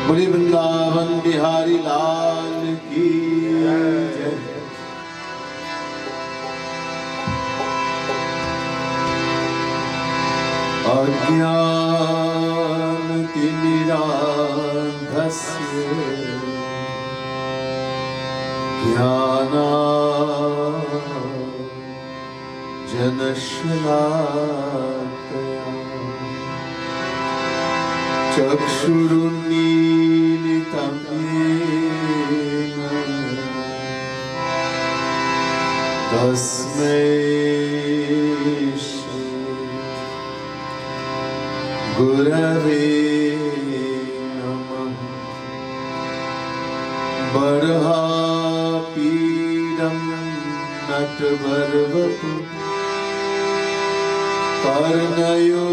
बोले वृंदावन बिहारी लाल की जय। अज्ञान तिमिरान्धस्य ज्ञानाञ्जनशलाकया चक्षुरुन्मीलितं येन तस्मै गुरवे नमः। बर्हापीडं नटवरवपु कर्णयो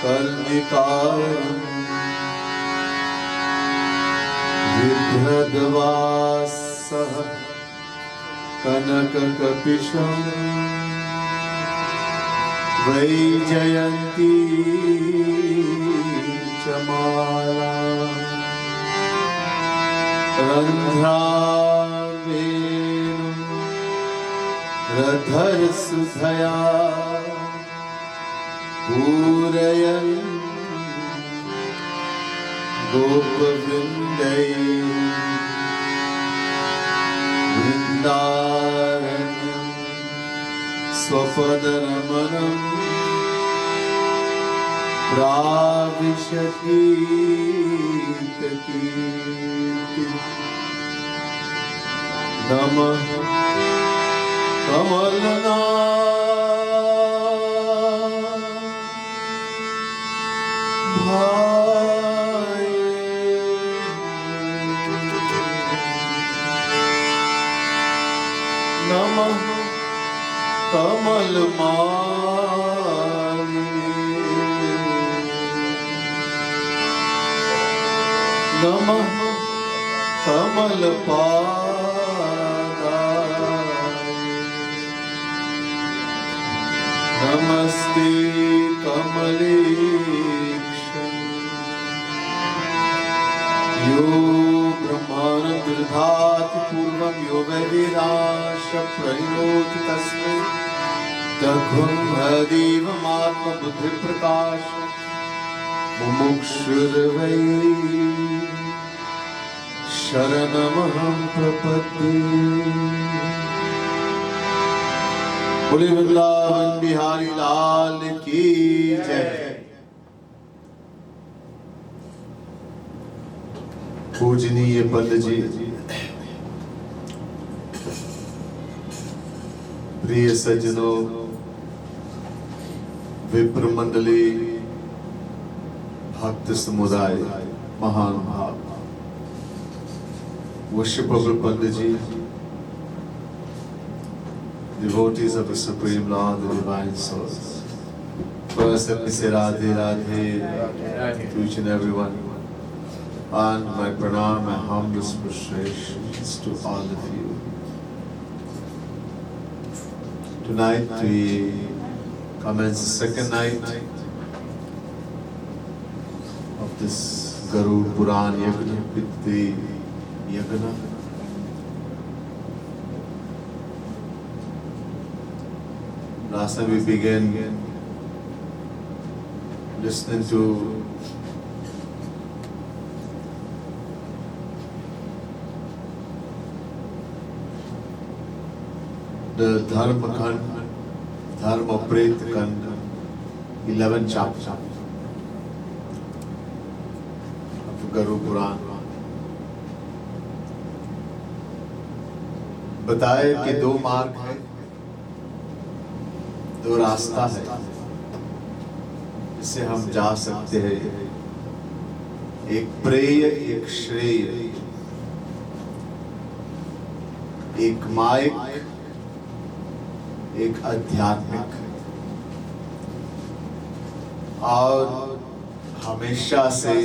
कर्णिकारं बिभ्रद्वासः कनककपिशम् वैजयन्ती च माला रन्ध्रावेणुं रधरसुधया पूरयन् गोपवृन्दै वृन्दारण्यं स्वपदरमणं प्राविशतीर्ति। नमः कमलना नमः कमलमालिने नमः कमलपादाय नमस्ते कमलेक्षणे यो ब्रह्मानन्ददधाति पूर्वं यो वै वेदांश प्रणोति तस्मै तद्ब्रह्मदेवमात्मबुद्धिप्रकाश मुमुक्षुर्वै शरणमहं प्रपद्ये। बोले वृंदावन बिहारी लाल की जय। पूजनीय पंडित जी, प्रिय सज्जनों, विप्र मंडली, भक्त समुदाय, महान भाव, worshipable Pandit ji, devotees of the Supreme Lord, the Divine Source. First, let me say Radhe Radhe to each and everyone, and my pranam, my humblest prostrations to all of you. Tonight we commence the second night of this Garud Puran Yagna with the Yagna. Last time we began listening to the Dharma Khand, Dharma Pret Khand, 11th chapter of the Garud Puran. बताए कि दो मार्ग है, दो रास्ता है जिससे हम जा सकते हैं, एक प्रेय एक श्रेय, एक माइक एक आध्यात्मिक। और हमेशा से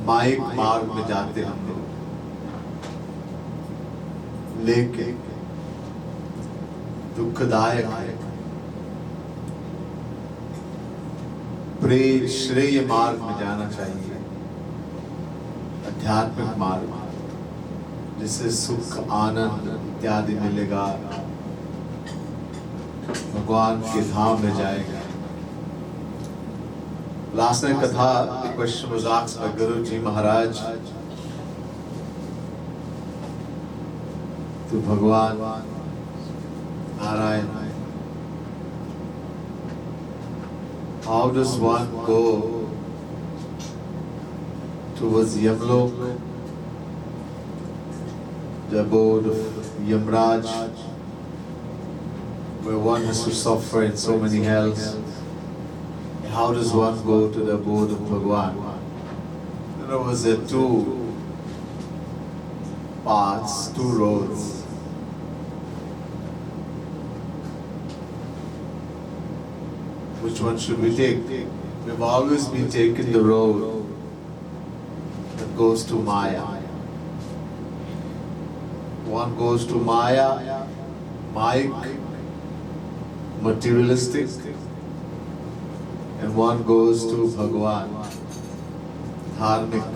माइक मार्ग में जाते हम लोग, लेकिन दुखदायक है प्रेम श्रेय मार्ग में जाना चाहिए, आध्यात्मिक मार्ग, जिससे सुख आनंद इत्यादि मिलेगा, भगवान के धाम में जाएगा। Last night katha, the question was asked by Guruji Maharaj to Bhagwan Narayan. How does one go towards Yamlok, the abode of Yamraj, where one has to suffer in so many hells? How does one go to the abode of Bhagwan? In other words, there are two paths, two roads. Which one should we take? We've always been taking the road that goes to Maya. One goes to Maya, Mayic, materialistic, and one goes to Bhagwan, dharmic.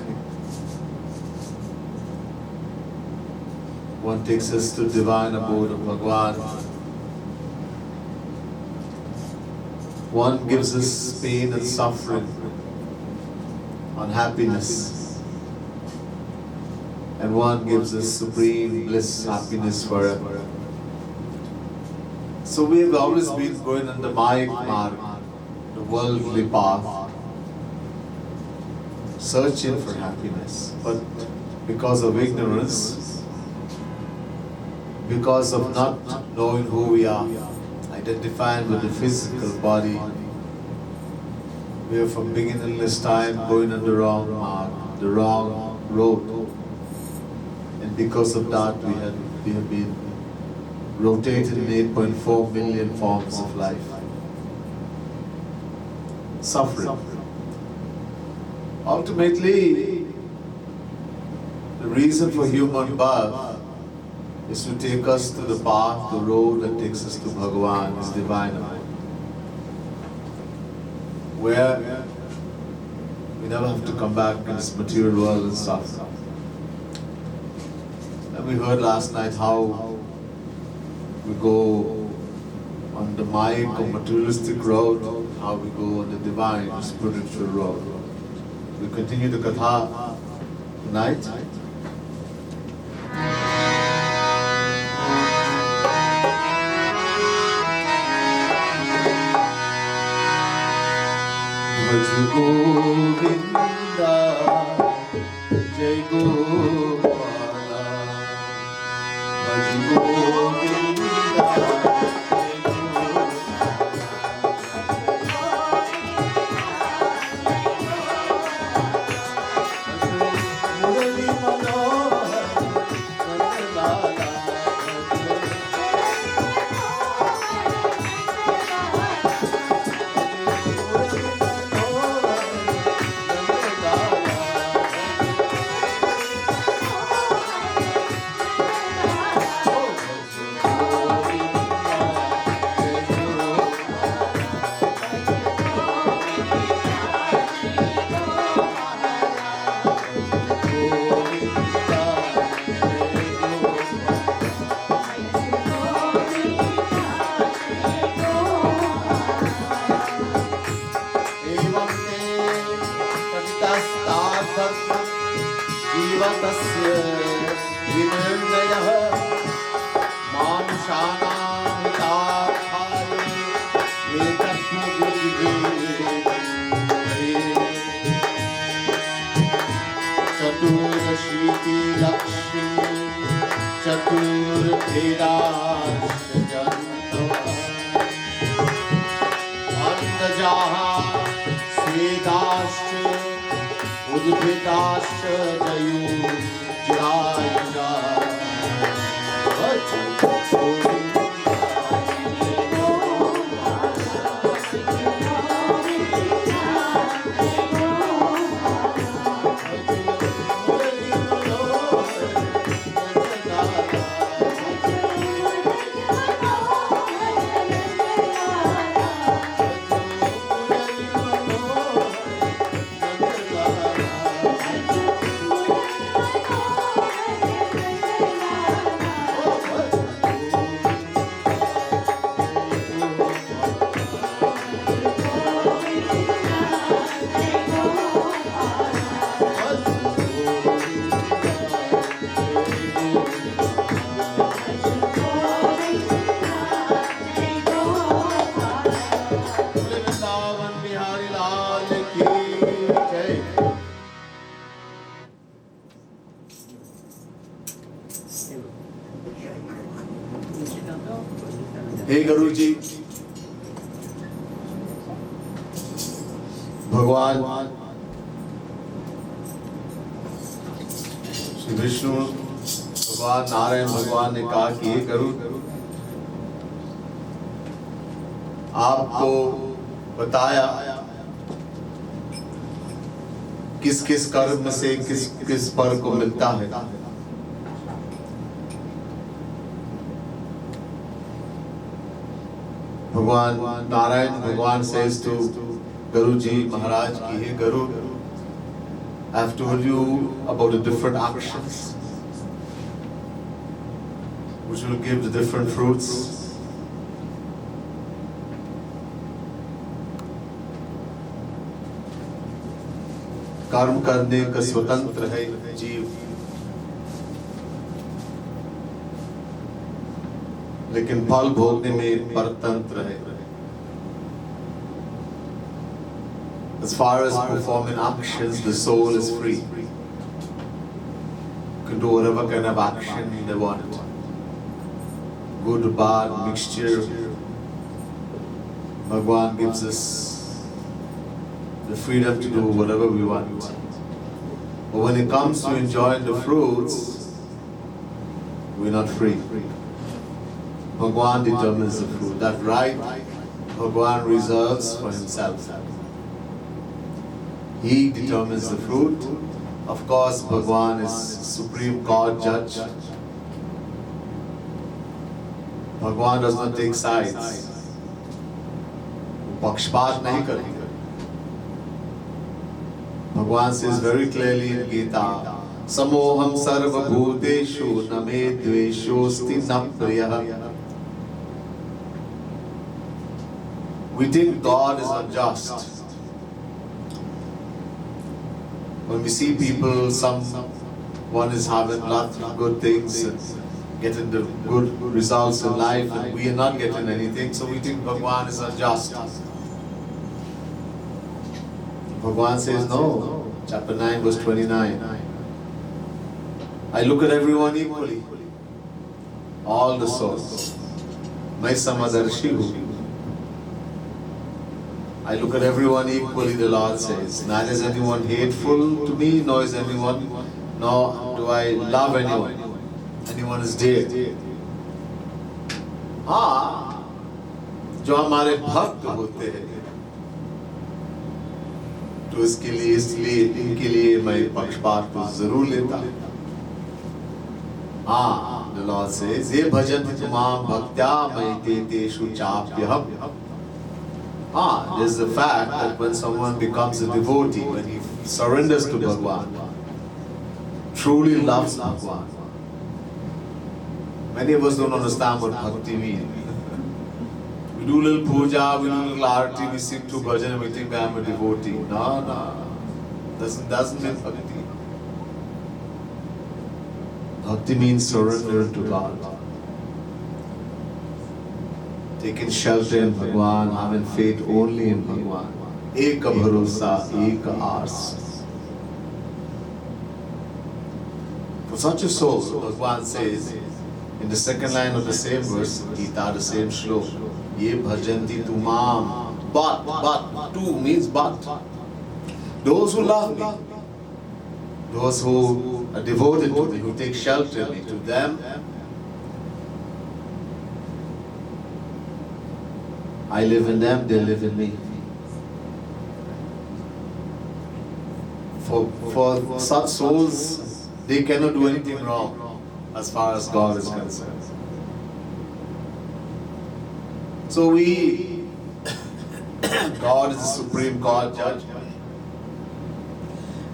One takes us to divine abode of Bhagwan. One gives us pain and suffering, unhappiness, and one gives us supreme bliss, happiness forever. So we have always been going on the Mayic Marg, the worldly path, searching for happiness. But because of ignorance, because of not knowing who we are, identified with the physical body, we are from beginningless time going on the wrong mark, the wrong road. And because of that, we have been rotated in 8.4 million forms of life. Suffering. Ultimately, the reason for human birth is to take us to the path, the road that takes us to Bhagwan, His divine abode, where we never have to come back in this material world and suffer. And we heard last night how we go on the Mayic or materialistic road, how we go on the divine spiritual road. We continue the Katha tonight. Bhaj Govinda, Jai Gopala, Bhaj Govinda, Jai Gopala. Murali Manohar, Nandlala, जीवतस्य विनिर्णयः मानुषाणां हितार्थाय एतद्विधिः चतुर्दशीति Lakshmi चतुर्भेदाश्च जन्तवः अन्तजाः स्वेदाश्च उद्भिदाश्च जयुर्जरायुजा भज गोविन्दा हे गुरु जी, भगवान श्री विष्णु भगवान नारायण भगवान ने कहा कि हे गुरु, आपको बताया किस किस कर्म से किस किस फल को मिलता है। भगवान नारायण भगवान says to Guru ji Maharaj ki, hey Guru, I have told you about the different actions which will give the different fruits. कर्म करने का स्वतंत्र है जीव, लेकिन फल भोगने में परतंत्र है। As far as performing actions, the soul is free. You can do whatever kind of action they want. Good, bad, mixture. Bhagwan gives us the freedom to do whatever we want. But when it comes to enjoying the fruits, we're not free. Bhagwan determines the fruit. That right, Bhagwan reserves for himself. He determines the fruit. Of course, Bhagwan is Supreme God Judge. Bhagwan does not take sides. पक्षपात नहीं करेगा। Bhagwan says very clearly in Gita, Samoham sarvabhuteshu na me dveshosti na priyah. We think God is unjust. When we see people, someone is having lots of good things and getting the good results in life, and we are not getting anything, so we think Bhagwan is unjust. Bhagwan says no, chapter 9 verse 29. I look at everyone equally, all the souls. Main Samadarshi hu. I look at everyone equally, the Lord says. Neither is anyone hateful to me, nor is anyone, nor do I love anyone. Anyone is dear. हाँ, जो हमारे भक्त होते हैं, तो इसलिए इनके लिए मैं पक्षपात को जरूर लेता। हाँ, the Lord says, ये भजन तुमाम भक्त्या मयि तेषु चाप्यहम्. There's the fact that when someone becomes a devotee, when he surrenders to Bhagwan, truly loves Bhagwan. Many of us don't understand what bhakti means. We do little puja, we do little arati, we sing to bhajan, and we think I am a devotee. No. Doesn't mean bhakti. Bhakti means surrender to God. Taking shelter in Bhagwan, having faith only in Bhagwan. Eka bharosa, eka aas. For such a soul, Bhagwan says, in the second line of the same verse, Gita, the same shlok, Ye bhajanti tumam. But, tu means but. Those who love me, those who are devoted to me, who take shelter in me, to them, I live in them, they live in me. For such souls, they cannot do anything wrong as far as God is concerned. So God is the supreme God judge.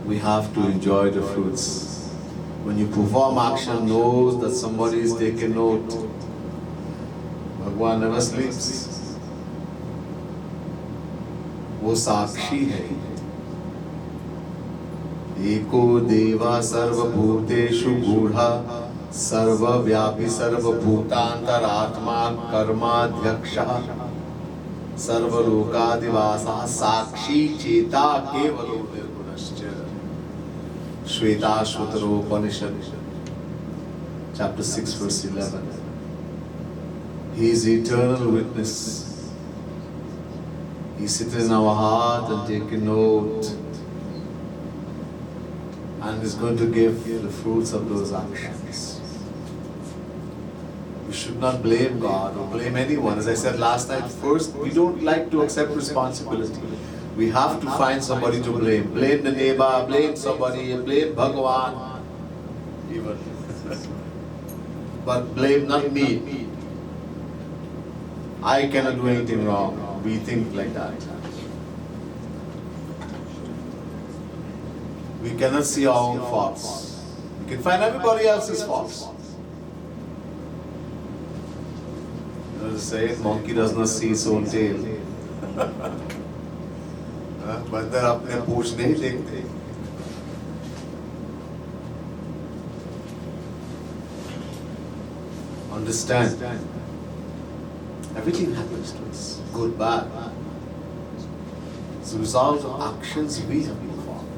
We have to enjoy the fruits. When you perform action, knows that somebody is taking note. Bhagwan never sleeps. वो साक्षी है. एको देवा सर्वभूतेषु गूढ़ा सर्वव्यापी सर्वभूतांतरात्मा कर्माध्यक्षः सर्वलोकादिवासः साक्षी चेता केवलो निर्गुणश्च. Shvetashvatara Upanishad, chapter 6 verse 11. He is eternal witness. He sits in our heart and taking note, and is going to give the fruits of those actions. We should not blame God or blame anyone. As I said last night, first, we don't like to accept responsibility. We have to find somebody to blame. Blame the neighbor, blame somebody, blame Bhagavan, even. But blame not me. I cannot do anything wrong. We think like that. We cannot see our own faults. We can find everybody else's faults. You know the saying, monkey does not see its own tail. बंदर अपने पूंछ नहीं देखते. Understand, everything happens to us, good, bad. It's a result of actions we have performed.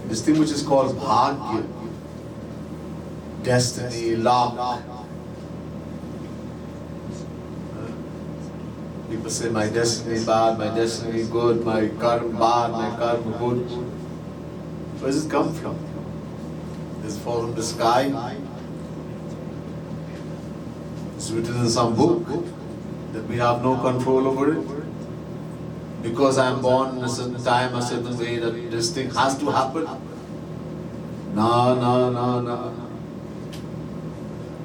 This thing which is called bhagya, destiny, luck. People say my destiny bad, my destiny good, my karma bad, my karma good. Where does it come from? Does it fall from the sky? It's written in some book that we have no control over it. Because I am born in a certain time, a certain way, that this thing has to happen. No.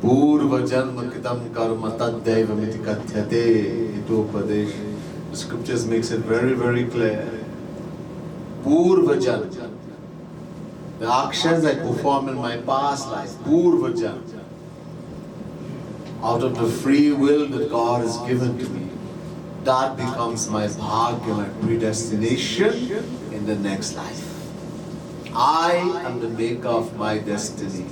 Purva janma kitam karma taddaiva miti kathyate hitopadesh. The scriptures makes it very, very clear. Purva janma. The actions I perform in my past life, purva janma. Out of the free will that God has given to me, that becomes my bhagya, my predestination in the next life. I am the maker of my destiny.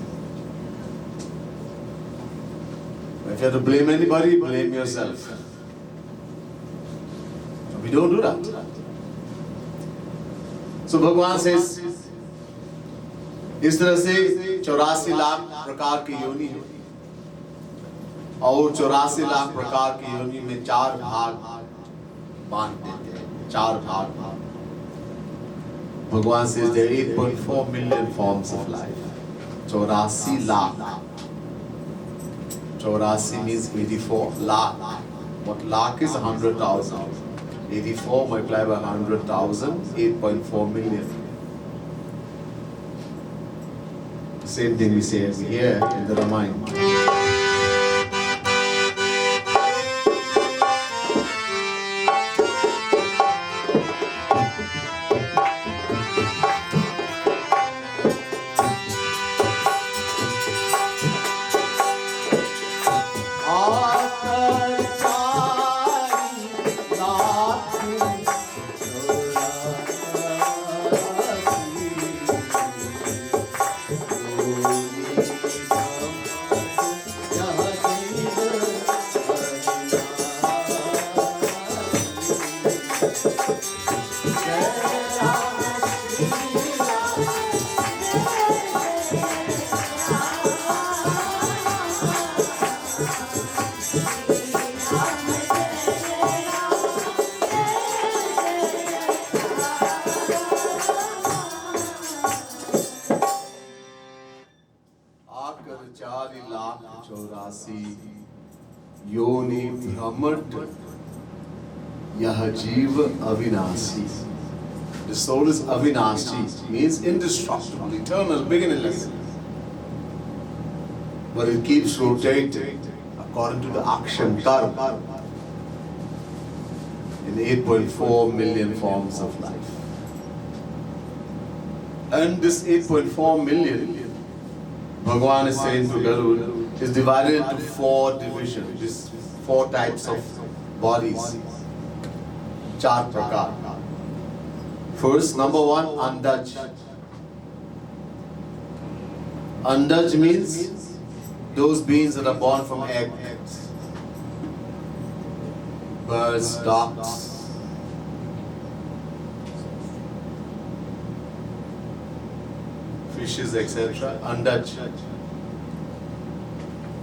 If you have to blame anybody, blame yourself. We don't do that. So Bhagavan says, इस तरह से 84 लाख प्रकार की योनि है, और 84 लाख प्रकार की योनि में 4 भाग बांट देते हैं, 4 भाग. Bhagavan says there are 8.4 million forms of life. 84 lakh. 84 means 84 lakh. What lakh is 100,000. 84 multiplied by 100,000, 8.4 million. Same thing we say here in the Ramayana. योनि भ्रमट यह जीव अविनाशी. The soul is avinashi, means indestructible, eternal, beginningless. But it keeps rotating according to the action karma in 8.4 million forms of life. And this 8.4 million, Bhagavan is saying to Garuda, is divided into 4 divisions, these 4 types of bodies. 4 prakar. First, number 1, Andaj. Andaj means those beings that are born from eggs. Birds, ducks, fishes, etc. Andaj.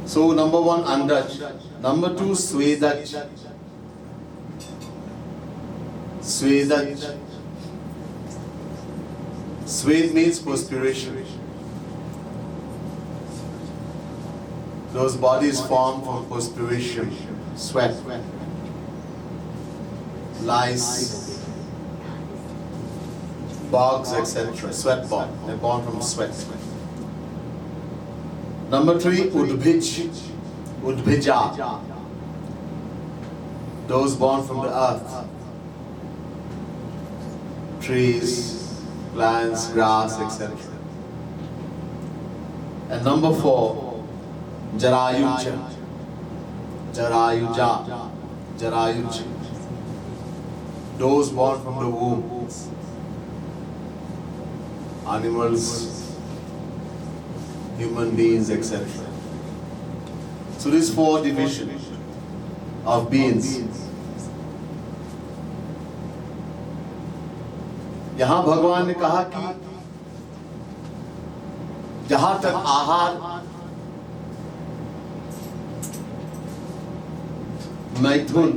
So number one, Andaj. Number two, Svedaj. Svedaj. Swed means perspiration. Those bodies form from perspiration, sweat, lice, bugs, etc. Sweat bog. They're born from sweat. Number three, Udbhij. Udbhija. Those born from the earth. Trees, plants, grass, etc. And number four, Jarayuja. Jarayuja. Jarayuja. Those born from the womb. Animals, human beings, etc. So these four divisions of beings. यहाँ भगवान ने कहा कि जहां तक आहार, मैथुन,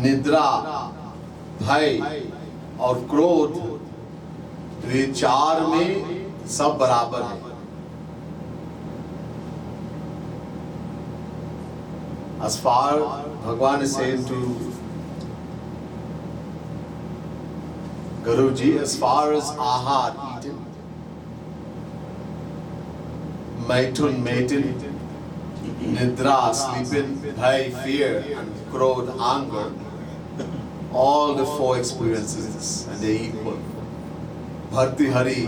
निद्रा, भय और क्रोध, तो ये चार में सब बराबर है. As far Bhagwan is saying to Guruji, as far as ahar, eating, maitun, mating, nidra, sleeping, bhai, fear, and krodh, anger, all the four experiences, and they're equal. Bharti Hari,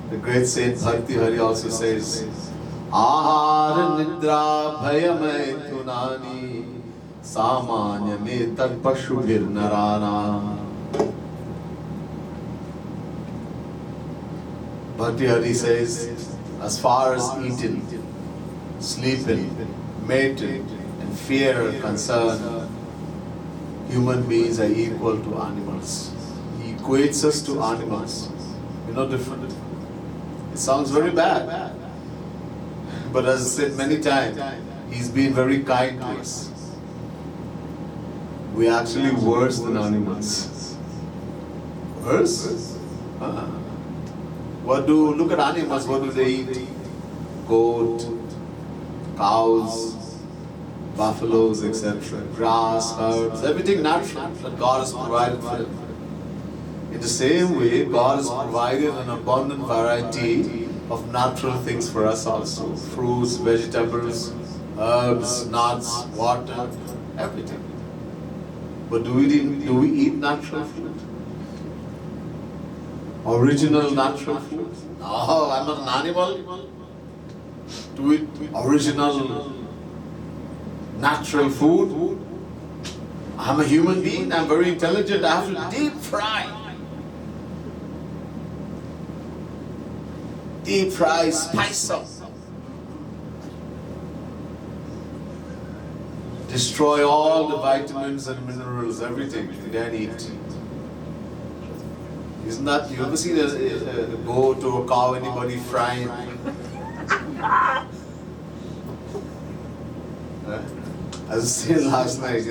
the great saint Bharti Hari also says, ahar, nidra, bhaya, maitunani, samanya, metan, pashubhir, narana. Bharti Hari says, as far as eating, sleeping, mating, and fear are concerned, human beings are equal to animals. He equates us to animals. We're not different. It sounds very bad. But as I said many times, He's been very kind to us. We're actually worse than animals. Worse? Look at animals, what do they eat? Goat, cows, buffaloes, etc. Grass, herbs, everything natural that God has provided for them. In the same way, God has provided an abundant variety of natural things for us also. Fruits, vegetables, herbs, nuts, water, everything. But do we eat natural food? Original natural food? No, I'm not an animal. To eat original natural food. I'm a human being, I'm very intelligent, I have to deep fry. Deep fry, spice up. Destroy all the vitamins and minerals, everything, and then eat. Isn't that, you ever seen a goat or a cow, anybody frying? I was saying last night,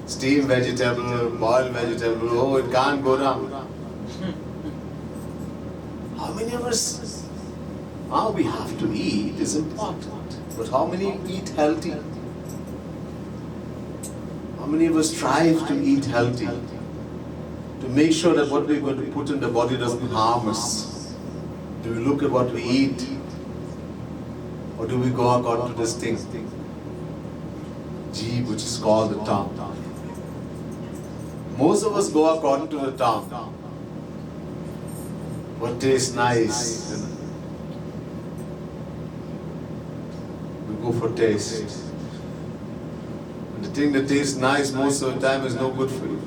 steamed vegetable, boiled vegetable, oh, it can't go down. How many of us, how we have to eat is important, but how many eat healthy? How many of us strive to eat healthy? To make sure that what we're going to put in the body doesn't harm us. Do we look at what we eat? Or do we go according to this thing? Jeeb, which is called the tongue. Most of us go according to the tongue. What tastes nice. We go for taste. And the thing that tastes nice most of the time is no good for you.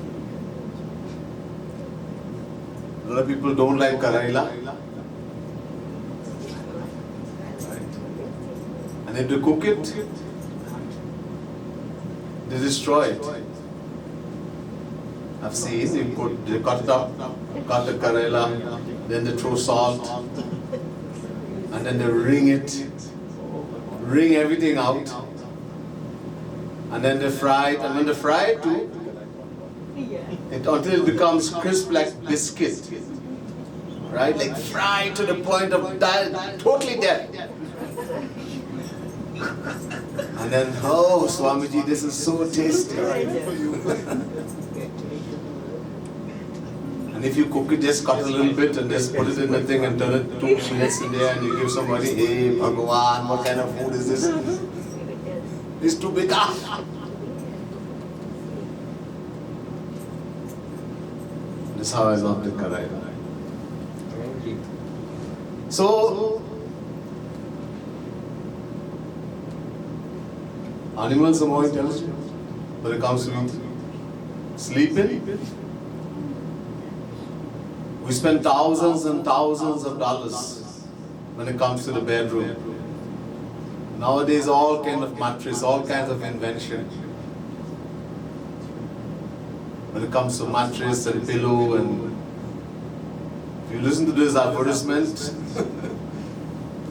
A lot of people don't like Karaila. And if they cook it, they destroy it. I've seen they cut the Karaila, then they throw salt, and then they wring it. wring everything out, and then they fry it, and when they fry it too, until it becomes crisp like biscuit, right? Like fried to the point of totally dead. And then, oh, Swamiji, this is so tasty. And if you cook it, just cut a little bit and just put it in the thing and turn it 2 minutes in there, and you give somebody, hey, Bhagawan, what kind of food is this? It's too big. This is how I love the Karai. So, animals are more intelligent when it comes to sleeping. We spend thousands and thousands of dollars when it comes to the bedroom. Nowadays, all kind of mattress, all kinds of invention. When it comes to mattress and pillow, and if you listen to this advertisement,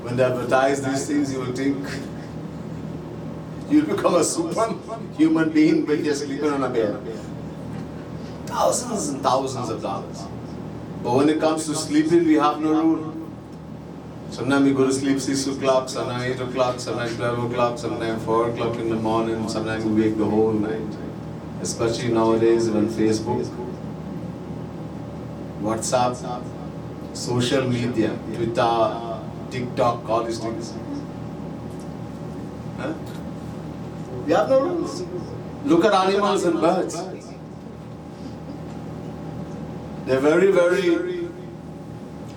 when they advertise these things, you will think you'll become a super human being by just sleeping on a bed. Thousands and thousands of dollars. But when it comes to sleeping, we have no rule. Sometimes we go to sleep 6 o'clock, sometimes 8 o'clock, sometimes 12 o'clock, sometimes 4 o'clock in the morning, sometimes we wake the whole night. Especially nowadays when Facebook, WhatsApp, social media, Twitter, TikTok, all these things. Huh? We have no rules. Look at animals and birds. They're very, very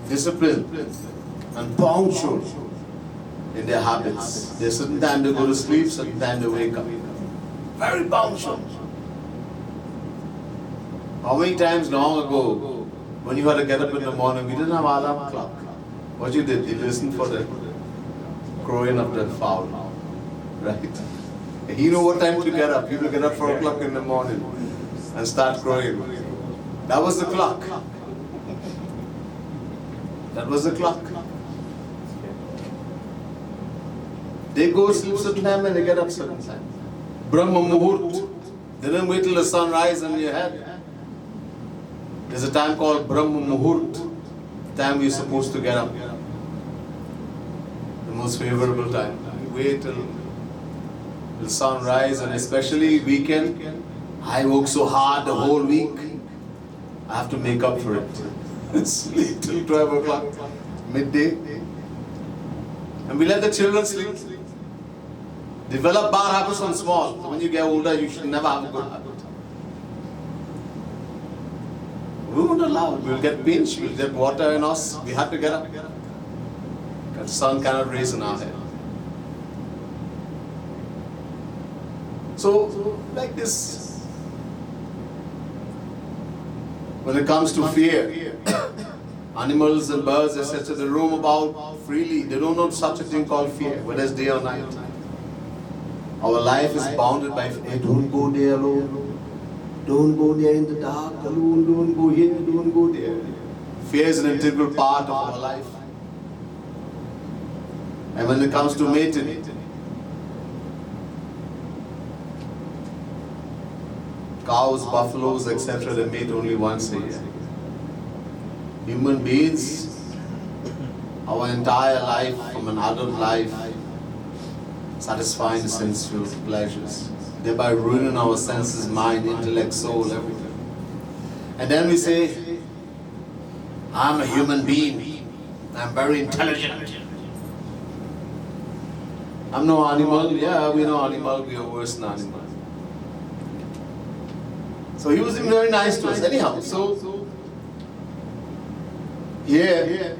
disciplined and punctual in their habits. There's certain time they go to sleep, certain time they wake up. Very punctual. How many times long ago, when you had to get up in the morning, we didn't have alarm clock. What you did, you listened for the crowing of the fowl, right? He knew what time to get up. He would get up 4 o'clock in the morning and start crowing. That was the clock. That was the clock. They go to sleep certain time and they get up certain time. Brahma Muhurt. They don't wait till the sun rises on your head. There's a time called Brahma Muhurt, the time we're supposed to get up. The most favorable time. We wait till the sun rises, and especially weekend. I work so hard the whole week. I have to make up for it. Sleep till 12 o'clock, midday. And we let the children sleep. Develop bad habits from small. So when you get older, you should never have a good habit. We won't allow it. We'll get pinched, we'll get water in us. We have to get up. The sun cannot raise in our head. So, like this, when it comes to fear, animals and birds, etc., they roam about freely. They don't know such a thing called fear, whether it's day or night. Our life is bounded by fear. Hey, don't go there alone. Don't go there in the dark alone. Don't go here. Don't go there. Fear is an integral part of our life. And when it comes to mating, cows, buffaloes, etc., they mate only once a year. Human beings, our entire life, from an adult life, satisfying sensual pleasures, thereby ruining our senses, mind, intellect, soul, everything. And then we say, I'm a human being, I'm very intelligent. I'm no animal. Yeah, we're no animal, we are worse than animal. So he was very nice to us. Anyhow, so yeah.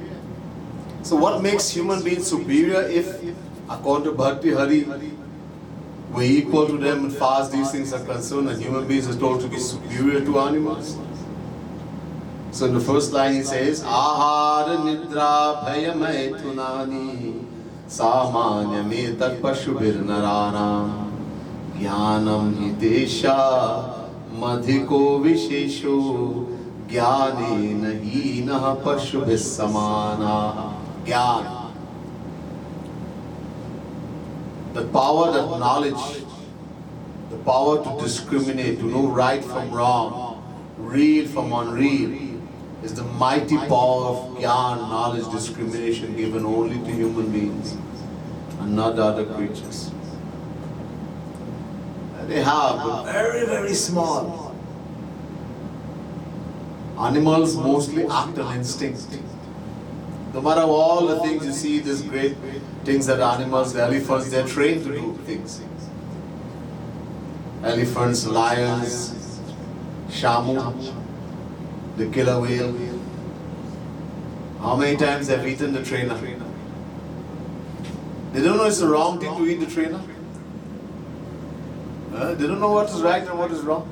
So what makes human beings superior if, according to Bhakti Hari, we're equal to them as far as these things are concerned, and human beings are told to be superior to animals? So in the first line he says, Ahara nidra bhayamay tunani samanya metak pashubir narana jnanam hitesha madhiko vishesho jnane nahi nah pashubhis samana. Jnana. That power, that knowledge, the power to discriminate, to know right from wrong, real from unreal, is the mighty power of Gyan, knowledge, discrimination given only to human beings and not other creatures. They have, but very, very small. Animals mostly act on instinct. No matter all the things you see, these great things that animals, the elephants, they're trained to do things. Elephants, lions, shamu, the killer whale. How many times they've eaten the trainer? They don't know it's the wrong thing to eat the trainer. They don't know what is right and what is wrong.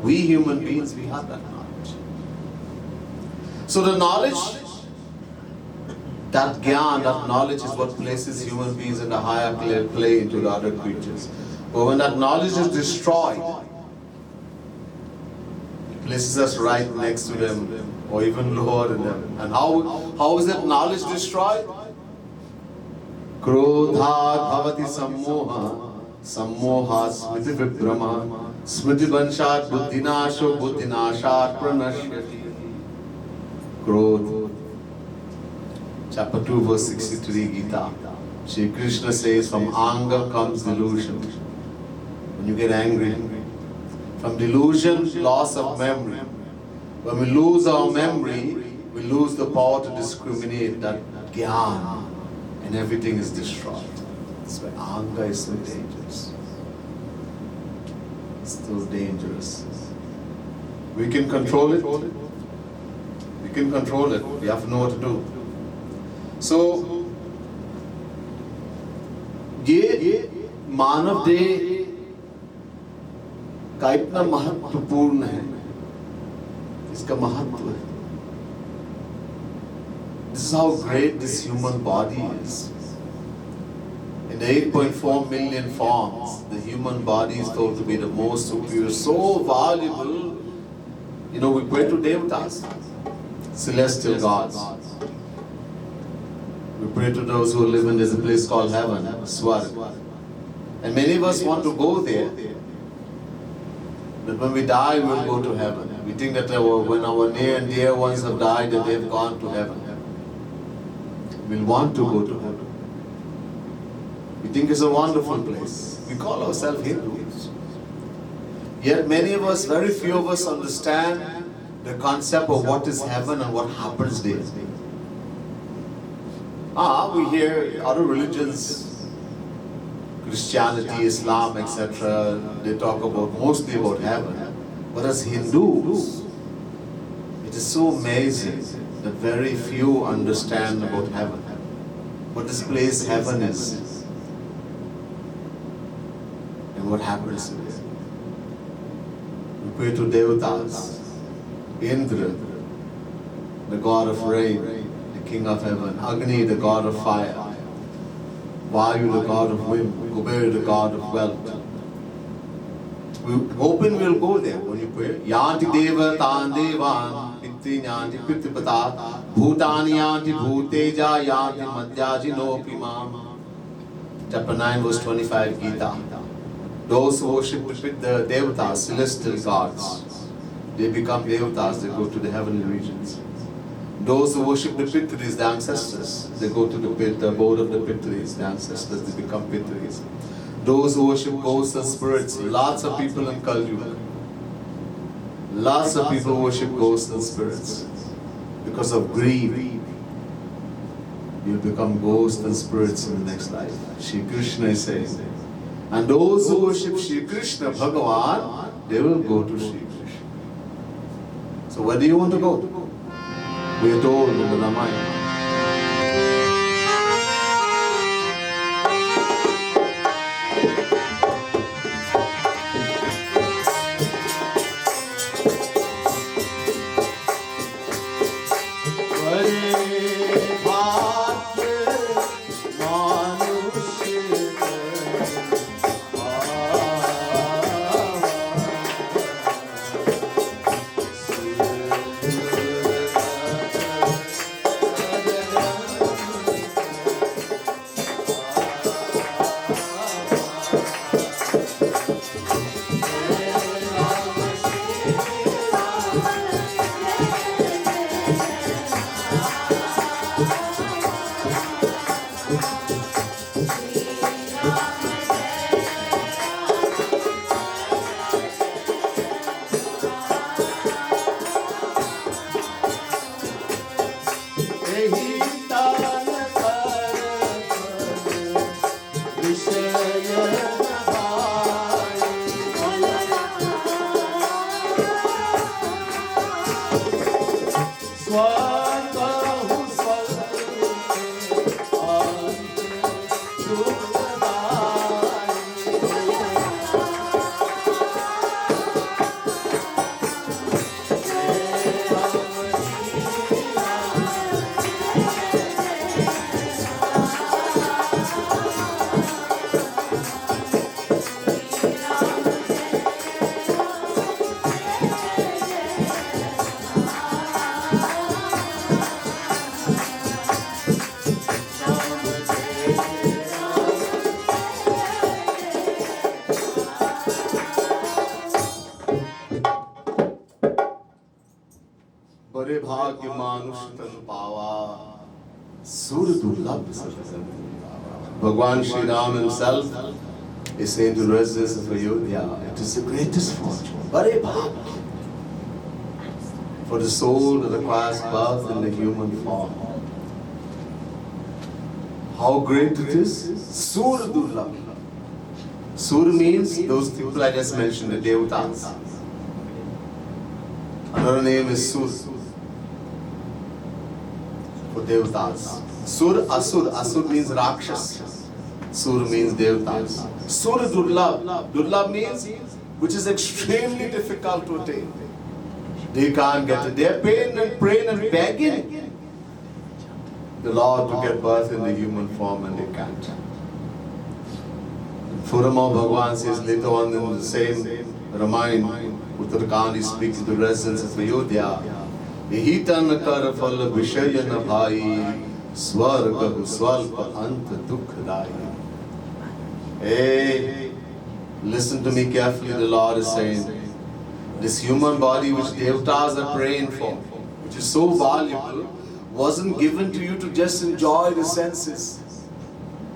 We human beings, we have that knowledge. So the knowledge, that Gyan, that knowledge is what places human beings in a higher plane to the other creatures. But when that knowledge is destroyed, it places us right next to them or even lower than them. And how is that knowledge destroyed? Krodhat bhavati sammoha, sammoha smriti vibrama, smriti vanshat buddhinasho, buddhinashat pranashyati. Krodh. Chapter 2, verse 63, Gita. Shri Krishna says, from anger comes delusion. When you get angry, from delusion, loss of memory. When we lose our memory, we lose the power to discriminate, that Gyan, and everything is destroyed. That's why anger is so dangerous. It's so dangerous. We can control it. We can control it. We have to know what to do. So, ये मानव देह का इतना महत्वपूर्ण है, इसका महत्व है. This is how great this human body is. In the 8.4 million forms, the human body is thought to be the most superior, so valuable. You know, we pray to Devatas, celestial gods. We pray to those who live in this place called heaven, Swarg. And many of us want to go there. But when we die, we'll go to heaven. We think that when our near and dear ones have died, that they've gone to heaven. We'll want to go to heaven. We think it's a wonderful place. We call ourselves Hindus. Yet many of us, very few of us understand the concept of what is heaven and what happens there. We hear other religions, Christianity, Islam, etc. They talk mostly about heaven. But as Hindus, it is so amazing that very few understand about heaven. What this place heaven is, and what happens there. We pray to Devatas, Indra, the god of rain, King of heaven, Agni, the god of fire, Vayu, the god of wind, Kuber, the god of wealth. We hoping we'll go there when you pray. Yanti deva tan devan, pitti nyanti pittipata, bhutani yanti bhuteja, yanti madhyaji no pimam. Chapter 9, verse 25, Gita. Those who worship the devatas, celestial gods, they become devatas, they go to the heavenly regions. Those who worship the Pitris, the ancestors, they go to the abode of the Pitris, the ancestors, they become Pitris. Those who worship ghosts and spirits, lots of people in Kali Yuga. Lots of people worship ghosts and spirits. Because of greed, you'll become ghosts and spirits in the next life. Shri Krishna is saying. And those who worship Shri Krishna, Bhagavan, they will go to Shri Krishna. So where do you want to go? We are told in the Ramayana. बड़े भाग्य मानुष तन पावा सुर दुर्लभ सत्संग। Bhagwan Sri Ram himself is saying to residents of Ayodhya, it is the greatest fortune, bade bhagya, for the soul that acquires birth in the human form. How great it is? Sur Durlabh. Sur means those people I just mentioned, the Devatas. Another name is Sur for Devatas. Sur, Asur. Asur means Rakshas. Sur means Devatas. Sur Durlabh. Durlabh means which is extremely difficult to attain. They can't get it. They are praying and begging the Lord to get birth in the human form and they can't. Furama Bhagwan says later on in the same Ramayana, Uttarakhand is speaking to residents of Ayodhya. Hitan kar phal vishayan bhai swarga swalpa ant dukhdai. Hey, listen to me carefully, the Lord is saying, this human body which Devatas are praying for, which is so valuable, wasn't given to you to just enjoy the senses,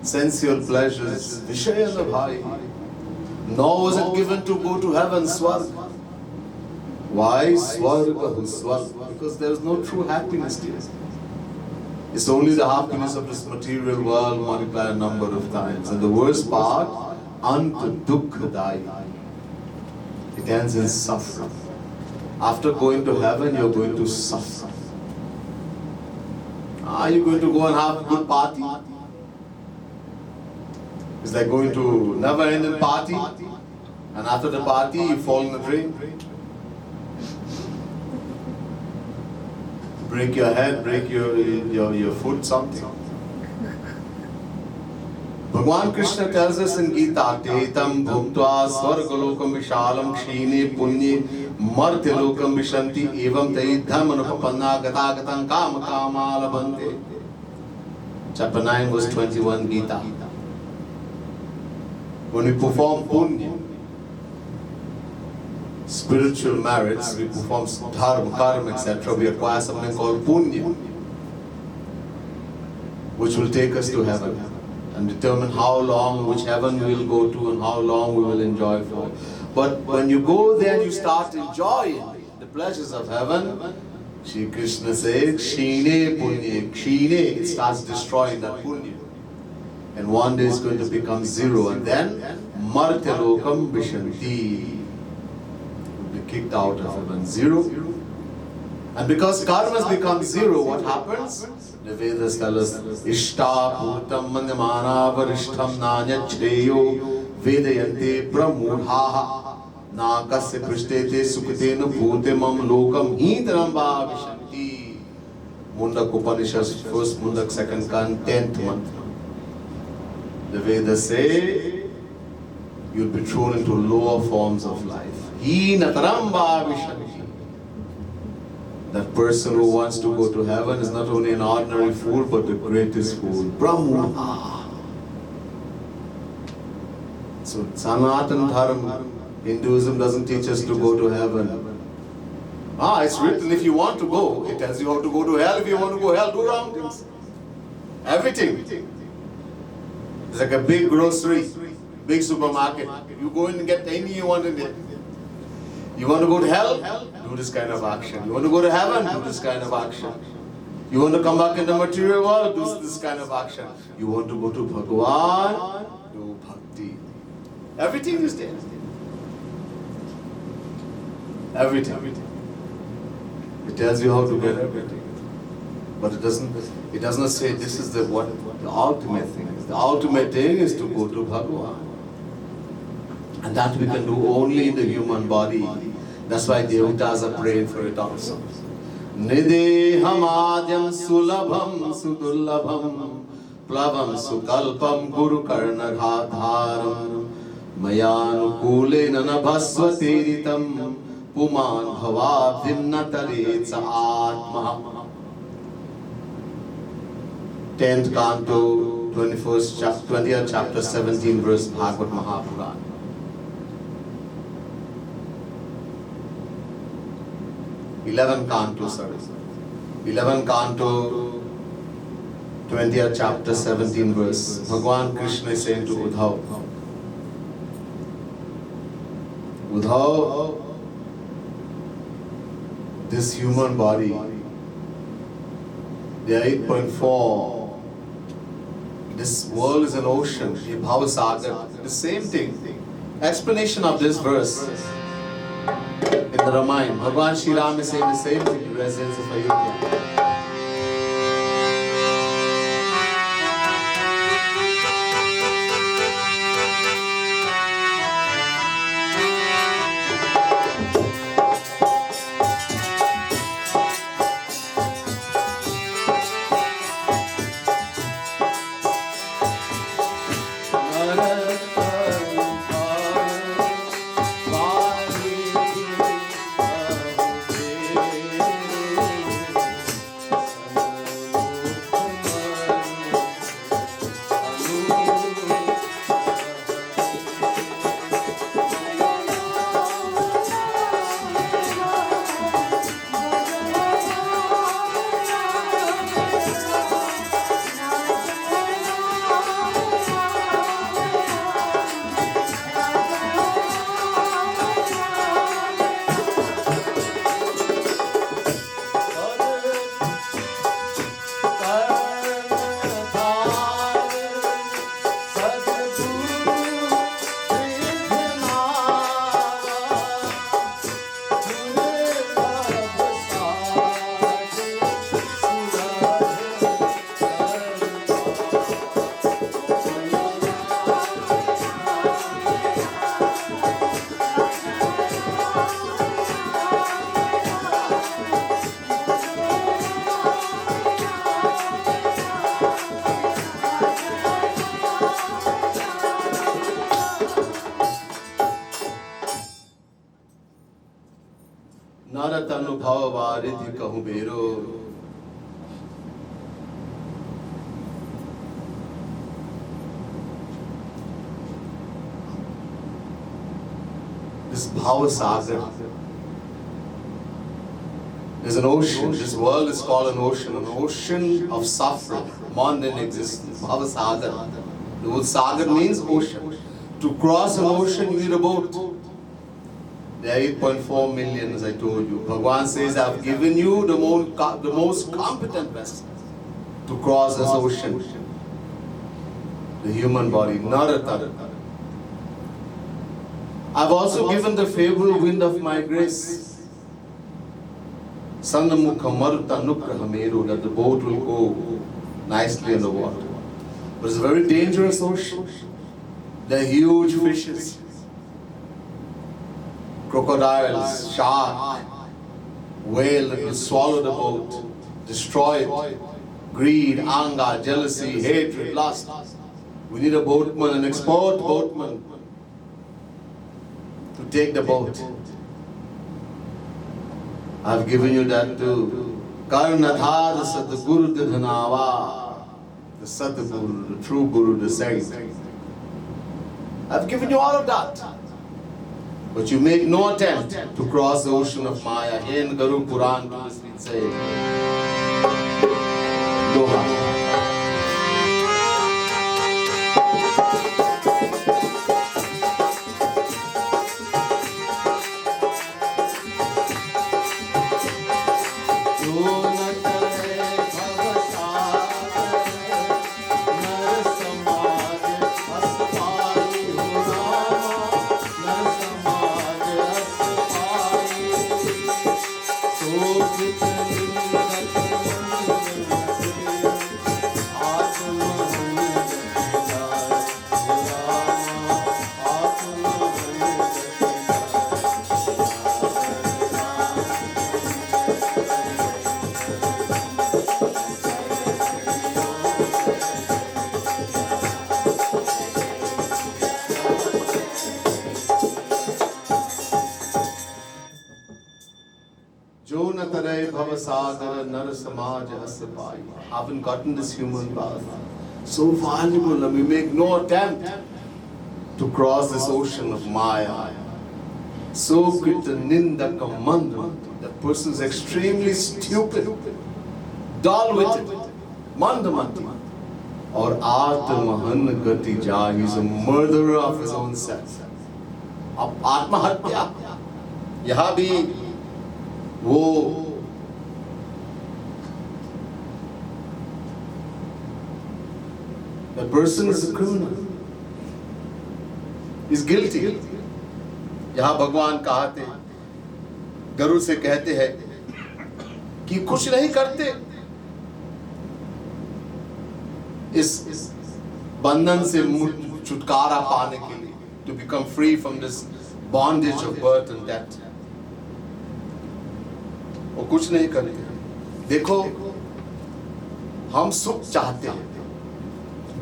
sensual pleasures, Vishayana bhai. Nor was it given to go to heaven, Swarga. Why Swarga Swarga? Because there is no true happiness there. It's only the happiness of this material world multiplied a number of times. And the worst part, Anta Dukhdai. It ends in suffering. After going to heaven, you're going to suffer. Are you going to go and have a good party? It's like going to never-ending party, and after the party, you fall in the drain. Break your head, break your foot, something. Bhagwan Krishna tells us in Gita, Tetam bhuktva swargalokam vishalam kshine punye martyalokam vishanti evam taidham anupapanna gatagatam kama kamalabhante. Chapter 9 verse 21 Gita. When we perform punya, spiritual merits, we perform dharma, karma, etc., we acquire something called punya, which will take us to heaven and determine how long, which heaven we will go to and how long we will enjoy for. But when you go there and you start enjoying the pleasures of heaven, Shri Krishna says, Kshine punya, kshine, it starts destroying that punya. And one day it's going to become zero, and then martyalokam vishanti, will be kicked out of heaven. Zero. And because karma has become zero, what happens? The Vedas tell us, Ishta bhutam mandamana varishtham nanya chreyo vedayante pramudha nakasya prishtete sukatena bhutemam lokam hidram vishanti. Mundak Upanishad, first Mundak, second Kan, 10th month. The Vedas say you'll be thrown into lower forms of life. Hinataramba vishanti. That person who wants to go to heaven is not only an ordinary fool, but the greatest fool. Brahma. So Sanatana Dharma, Hinduism doesn't teach us to go to heaven. It's written if you want to go, it tells you how to go to hell. If you want to go hell, do wrong things. Everything. It's like a big grocery, big supermarket. You go in and get anything you want in there. You want to go to hell? Do this kind of action. You want to go to heaven? Do this kind of action. You want to come back in the material world? Do this kind of action. You want to go to Bhagwan? Do bhakti. Everything is there. Everything. It tells you how to get everything. But it does not say this is the ultimate thing is. The ultimate thing is to go to Bhagavan. And that we can do only in the human body. That's why Devatas are praying for it also. Nideham adyam sulabham sudulabham plavam sukalpam guru karnadharam mayanu nanabhasvatiritam puman bhavabhinnataretsa atma. 10th canto, 20th chapter, 17 verse, Bhagavad Mahapurana. Eleven canto, 20th chapter, 17 verse. Bhagavan Krishna is saying to Uddhav, Uddhav, this human body, the 8.4, this world is an ocean, a Bhavasagar, the same thing. Explanation of this verse in the Ramayana. Bhagavan Shri Ram is saying the same thing to residents of Ayodhya. This Bhavasagar is an ocean. This world is called an ocean of suffering, mundane existence. Bhavasagar. The word Sagar means ocean. To cross an ocean, you need a boat. There are 8.4 million, as I told you. Bhagavan says, I have given you the most competent vessel to cross this ocean. The human body, Narata. I've also given the favorable wind of my grace. Sannamukha Maruta Nukraha Meru, that the boat will go nicely in the water. But it's a very dangerous ocean. There are huge fishes, crocodiles, shark, whale that will swallow the boat, destroy it. Greed, anger, jealousy, hatred, lust. We need a boatman, an expert boatman, to take the boat. I've given you that too. Karnadhara Sadguru Dhanava, the Sadguru, the true Guru, the saint. I've given you all of that. But you make no attempt to cross the ocean of Maya. In Garu Puran, we say, Doha. With sagar nar samaj has pai. Haven't gotten this human path. So valuable, and we make no attempt to cross this ocean of Maya. So krita nindaka mandamanti. That person is extremely stupid, dull-witted, mandamanti. Or atmahan gati ja, he is a murderer of his own self. Atmahatya. यहाँ भी वो a person is a criminal, is guilty. यहाँ भगवान कहते गरुड़ से कहते हैं कि कुछ नहीं करते इस बंधन से छुटकारा पाने के लिए, to become free from this bondage of birth and death. वो कुछ नहीं करते. देखो हम सुख चाहते हैं,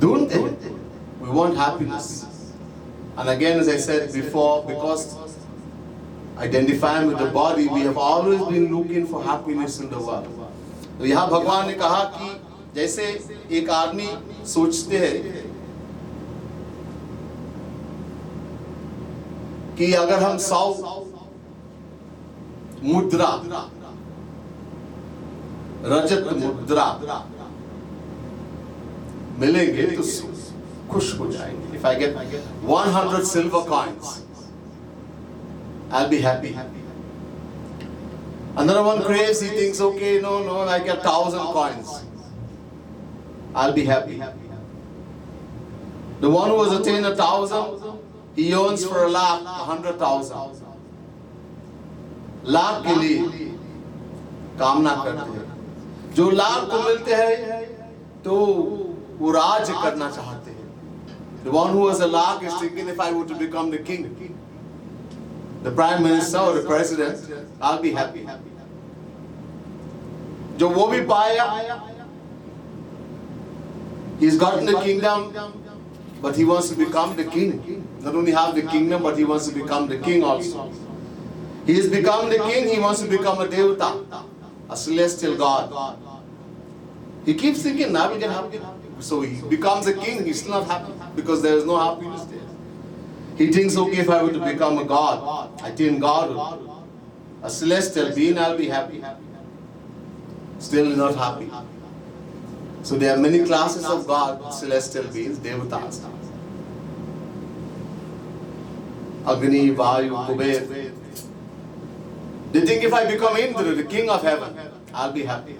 ढूंढते हैं. We want happiness. And again, as I said before, because identifying with the body, we have always been looking for happiness in the world. तो यहाँ भगवान ने कहा कि जैसे एक आदमी सोचते हैं कि अगर हम 100 मुद्रा, रजत मुद्रा मिलेंगे तो खुश हो जाएंगे. If I get 100 silver coins, I'll be happy. Another one craves, he thinks, okay, no, I get 1,000 coins, I'll be happy. The one who has attained 1,000, he yearns for 1,00,000, 100,000. Lakh के लिए कामना करते हैं. जो लाख को मिलते हैं तो वो राज करना चाहते हैं. The one who has 1,00,000 is thinking, if I were to become the king, the prime minister or the president, I'll be happy. जो वो भी पाया, he's gotten the kingdom, but he wants to become the king. Not only have the kingdom, but he wants to become the king also. He has become the king, he wants to become a devata, a celestial god. He keeps thinking, I will get happy. So he becomes a king, he's still not happy because there is no happiness there. He thinks, okay, if I were to become a god, attain godhood, a celestial being, I'll be happy. Still not happy. So there are many classes of God, celestial beings, devatas. Agni, Vayu, Kuber. They think if I become Indra, the king of heaven, I'll be happy.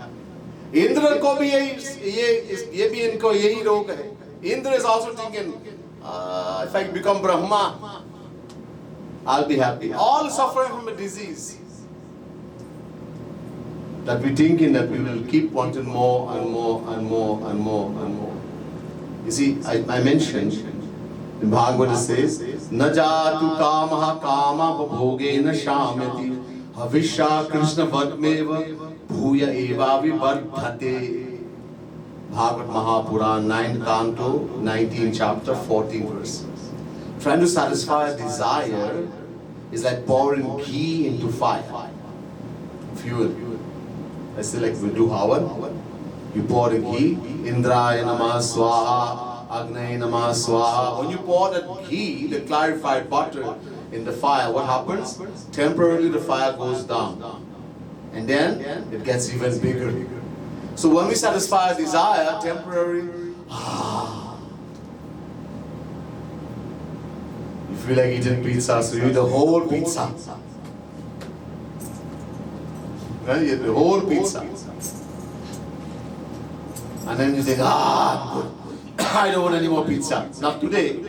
Indra ko bhi ye bhi inko yahi rog hai. Indra is also thinking, if I become Brahma, I'll be happy. All suffering from a disease. That we thinking that we will keep wanting more and more and more and more and more. You see, I mentioned, the Bhagavad says, Na jatu kamaha kama bhoge na shamyati havisha krishna vadmeva bhuya eva vibardhate. Bhagavad Mahapuran, 9th canto, 19th chapter, 14th verse. Trying to satisfy a desire is like pouring ghee into fire. Fuel. I say like we do Havan. You pour the ghee, Indraya Namah Swaha, Agnaya Namah Swaha. When you pour that ghee, the clarified butter in the fire, what happens? Temporarily the fire goes down. And then it gets even bigger. So when we satisfy a desire, temporary, you feel like eating pizza, so you eat the whole pizza. You eat the whole pizza. And then you think, I'm good. I don't want any more pizza. Not today.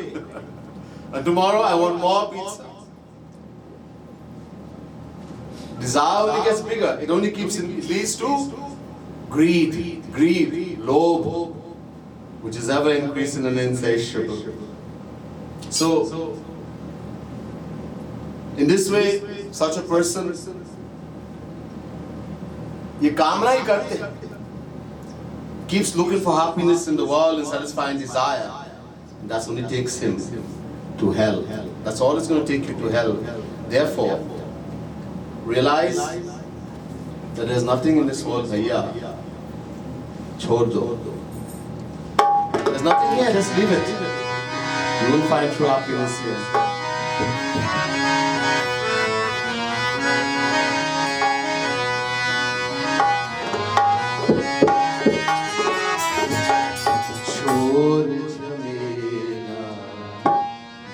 And tomorrow I want more pizza. Desire only gets bigger. It only keeps, it leads to greed, lobh, which is ever increasing and insatiable. So, in this way, such a person, ye kamna hi karte, keeps looking for happiness in the world and satisfying desire. And that's only takes him to hell. That's all it's going to take you to hell. Therefore, realize that there's nothing in this world, भैया, छोड़ दो. There's nothing here, just leave it. You will find true happiness here. छोड़ झमेला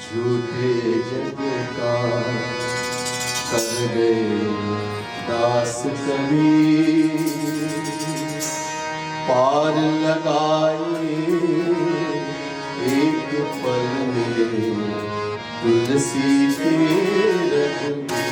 झूठे जग का कर गए दास कबीर पार लगाए एक पल में तुलसी के रग में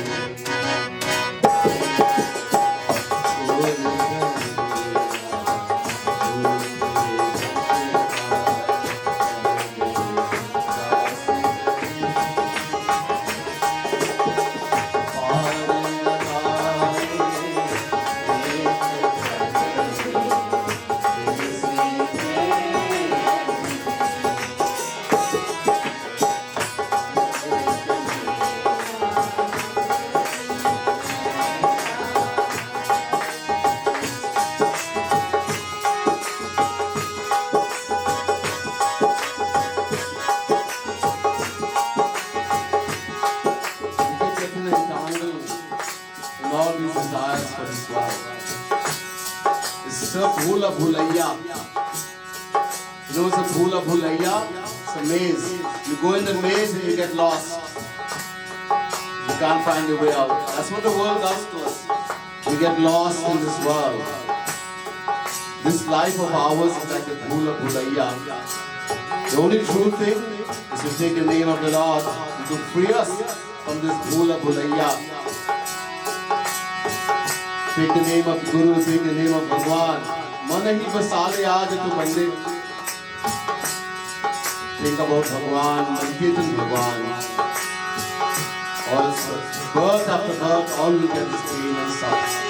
all these desires for this world. It's a bhoola bhulaiya. You know what's a bhoola bhulaiya? It's a maze. You go in the maze and you get lost. You can't find your way out. That's what the world does to us. We get lost in this world. This life of ours is like a bhoola bhulaiya. The only true thing is to take the name of the Lord and to free us from this bhoola bhulaiya. Take the name of Guru, take the name of Bhagwan. मन ही बसाले आज तू मंदिर. Think about Bhagwan, Kirtan Bhagwan. Also, birth after birth, all you get is pain and suffering.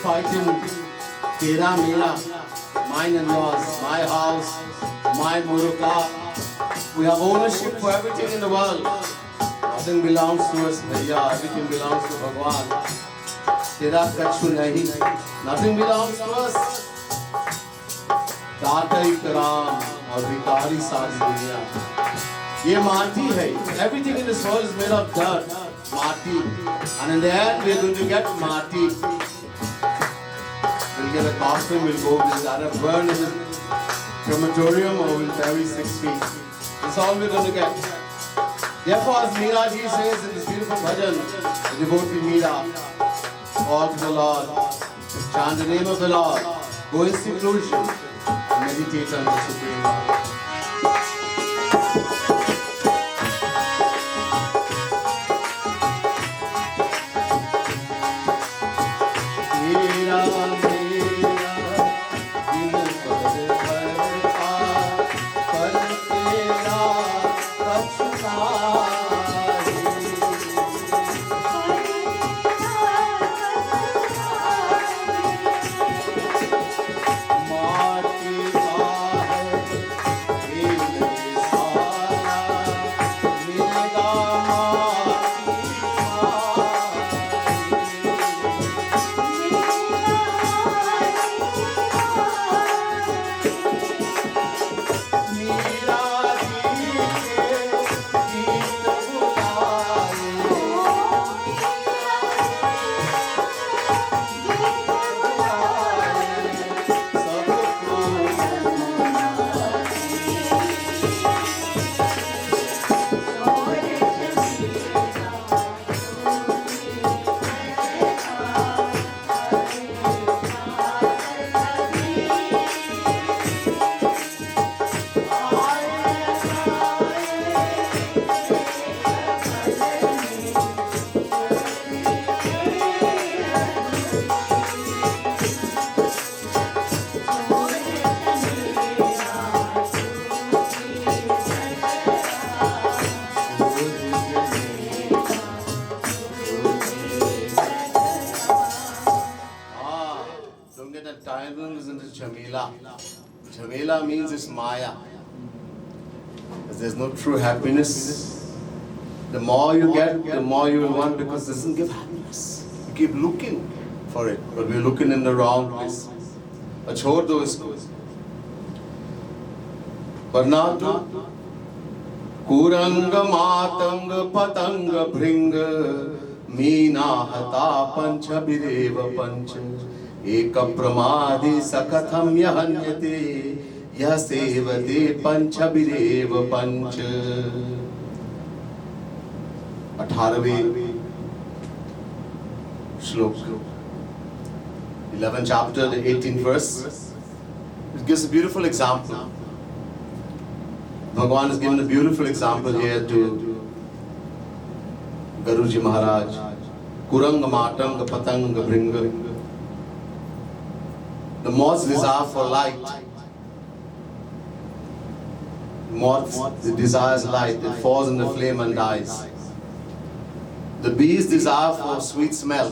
Fighting Tera Mera, mine and yours, my house, my Muruka. We have ownership for everything in the world. Nothing belongs to us, Bhaiya. Everything belongs to Bhagwan. Tera kachu nahi. Nothing belongs to us. Data Karam और भिखारी सारी दुनिया. ये माटी है. Everything in this world is made of dirt, माटी. And in the end, we are going to get माटी. We'll get a coffin, we'll go, we'll either burn in the crematorium or we'll bury 6 feet. That's all we're going to get. Therefore, as Meera ji says in this beautiful bhajan, the devotee Meera, call to the Lord, chant the name of the Lord, go in seclusion, and meditate on the Supreme Lord. final is into Jamila. Jamila means it's Maya. There's no true happiness. The more you get, the more you will want, because it doesn't give happiness. You keep looking for it, but we're looking in the wrong place. छोड़ दो इसको. वरना तो कुरंग मातंग पतंग भृंग मीना हता पंच बिरेव पंच एक प्रमादि सकथम यहन्यते यह सेवते पंच बिरेव पंच. 18वें श्लोक, 11th chapter, the 18th verse. It gives a beautiful example. Bhagavan has given a beautiful example here to Guruji Maharaj. Kurang matang patang bringa. The moth's desire for light, moth desires light, it falls in the flame and dies. The bee's desire for sweet smell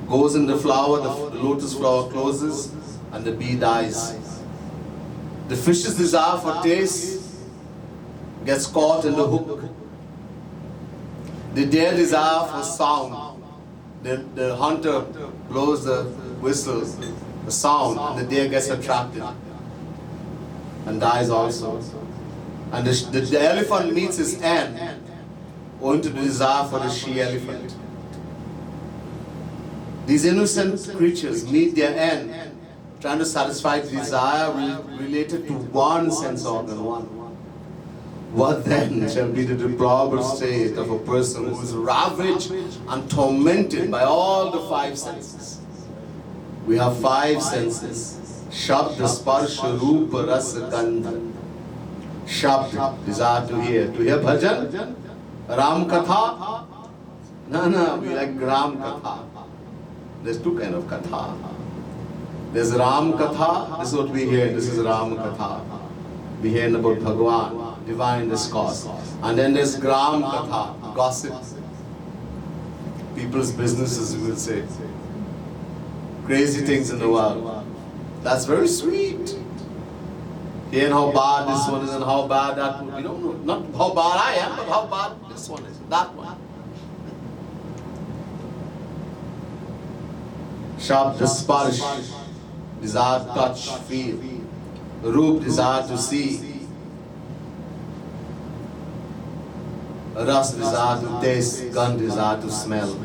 goes in the flower, the lotus flower closes and the bee dies. The fish's desire for taste gets caught in the hook. The deer desire for sound, the hunter blows the whistle, the sound, and the deer gets attracted and dies also. And the elephant meets his end owing to the desire for the she-elephant. These innocent creatures meet their end trying to satisfy the desire related to one sense organ, one. What then shall be the deplorable state of a person who is ravaged and tormented by all the five senses? We have five senses: Shabda, Sparsha, Rupa, Rasa, Gandha. Shabda, desire to hear bhajan, Ram Katha. No, we like Ram Katha. There's two kinds of Katha. There's Ram Katha, this is what we hear, this is Ram Katha. We hear about Bhagavan, divine discourse. And then there's Gram Katha, gossip. People's businesses, we will say. Crazy things in the world. That's very sweet. Hearing how bad this one is and how bad that one. We don't know, not how bad I am, but how bad this one is, that one. Shabda, Sparsh, desire to touch, feel. Roop, desire to see. Ras, desire to taste. Gandh, desire to smell.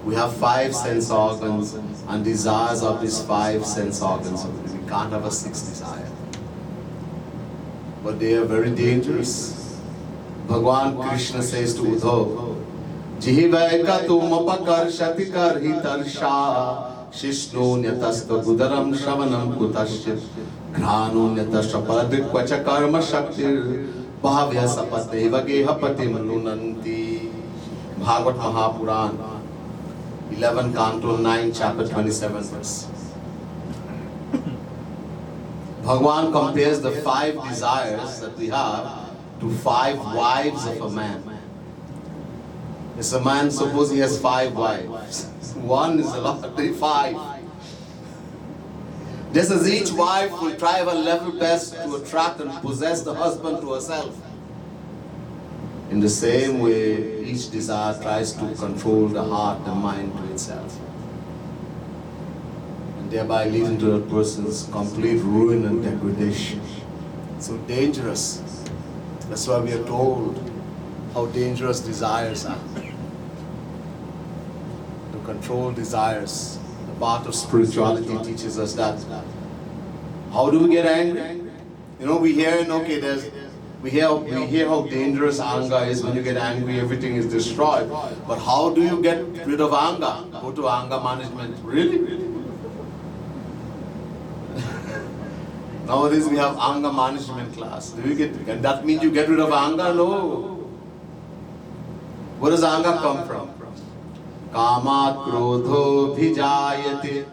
We have five sense organs and desires of these five sense organs. We can't have a sixth desire. But they are very dangerous. Bhagwan Krishna says to Uddhav, Jihvaika tum apakarshati karhi tarsha Shishno nyatasta gudaram shravanam kutasyat Grhano nyatasya paradikvacha karma shaktir Bhavya sapateva geha patim nunanti. Bhagavad Mahapuran, 11 Canto 9, chapter 27 verse. Bhagavan compares the five desires that we have to five wives of a man. It's a man, suppose he has five wives. One is a lot, five. Just as each wife will try her level best to attract and possess the husband to herself, in the same way, each desire tries to control the heart and mind to itself, and thereby leading to a person's complete ruin and degradation. So dangerous. That's why we are told how dangerous desires are. To control desires. The path of spirituality teaches us that. How do we get angry? You know, we hear we hear how dangerous anger is. When you get angry, everything is destroyed. But how do you get rid of anger? Go to anger management. Really? Nowadays we have anger management class. And that means you get rid of anger? No. Where does anger come from? Kamat krodho bhijayate.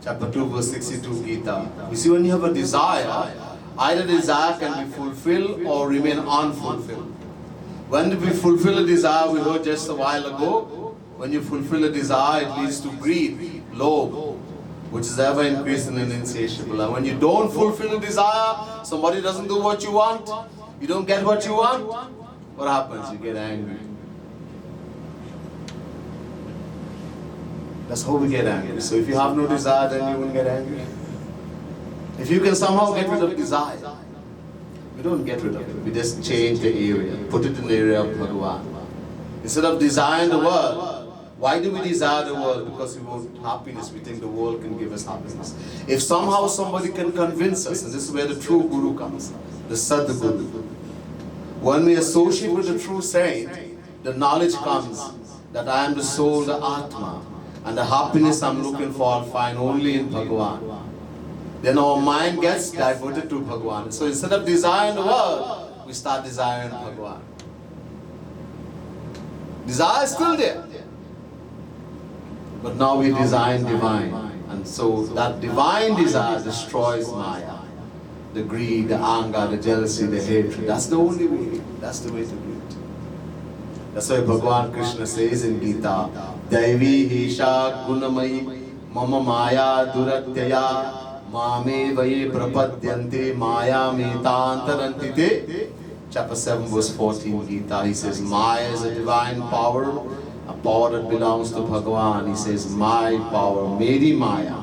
Chapter 2, verse 62, Gita. You see, when you have a desire, either desire can be fulfilled or remain unfulfilled. When we fulfill a desire, we heard just a while ago, when you fulfill a desire, it leads to greed, lobh, which is ever increasing and insatiable. And when you don't fulfill the desire, somebody doesn't do what you want, you don't get what you want, what happens? You get angry. That's how we get angry. So if you have no desire, then you won't get angry. If you can somehow get rid of desire, we don't get rid of it. We just change the area, put it in the area of Bhagavan. Instead of desiring the world, why do we desire the world? Because we want happiness. We think the world can give us happiness. If somehow somebody can convince us, and this is where the true Guru comes, the Sadguru. When we associate with the true saint, the knowledge comes that I am the soul, the Atma, and the happiness I'm looking for I'll find only in Bhagavan. Then our mind gets diverted to Bhagavan. So instead of desiring the world, we start desiring Bhagavan. Desire is still there. But now we design divine. And so that divine desire destroys Maya. The greed, the anger, the jealousy, the hatred. That's the only way. That's the way to do it. That's why Bhagavan Krishna says in Gita, Daivi Hisha Gunamai Mama Maya Duratyaya Mame Vaye Prapadyante Maya Metantarantite. Chapter 7 verse 14 Gita. He says Maya is a divine power, a power that belongs to Bhagavan. He says my power, Meri Maya.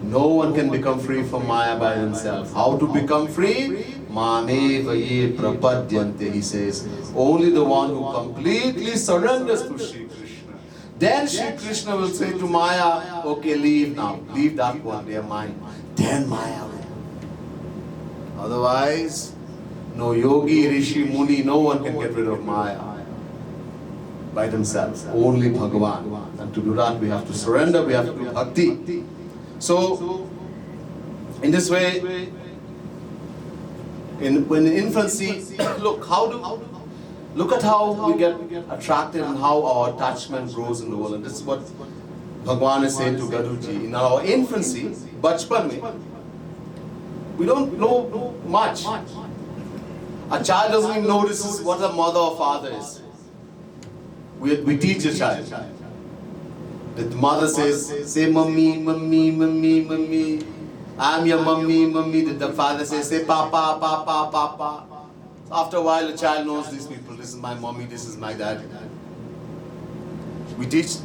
No one can become free from Maya by himself. How to become free? Mame Vaye Prapadyante. He says only the one who completely surrenders to Shri Krishna. Then Shri Krishna will say to Maya, okay, leave now. Leave that one, they are mine. Then Maya will. Otherwise, no yogi, rishi, muni, no one can get rid of Maya by themselves. Only Bhagavan. And to do that, we have to surrender, we have to do bhakti. So, in this way, when in infancy, look at how we get attracted and how our attachment grows in the world. And this is what Bhagavan is saying to Garuji. In our infancy, bachpan mein, we don't know much. A child doesn't even know this is what a mother or father is. We teach a child. The mother says, say mummy, mummy, mummy, mummy. I'm your mummy, mummy. The father says, say papa, papa, papa. So after a while, the child knows these people. This is my mommy, this is my dad. We teach.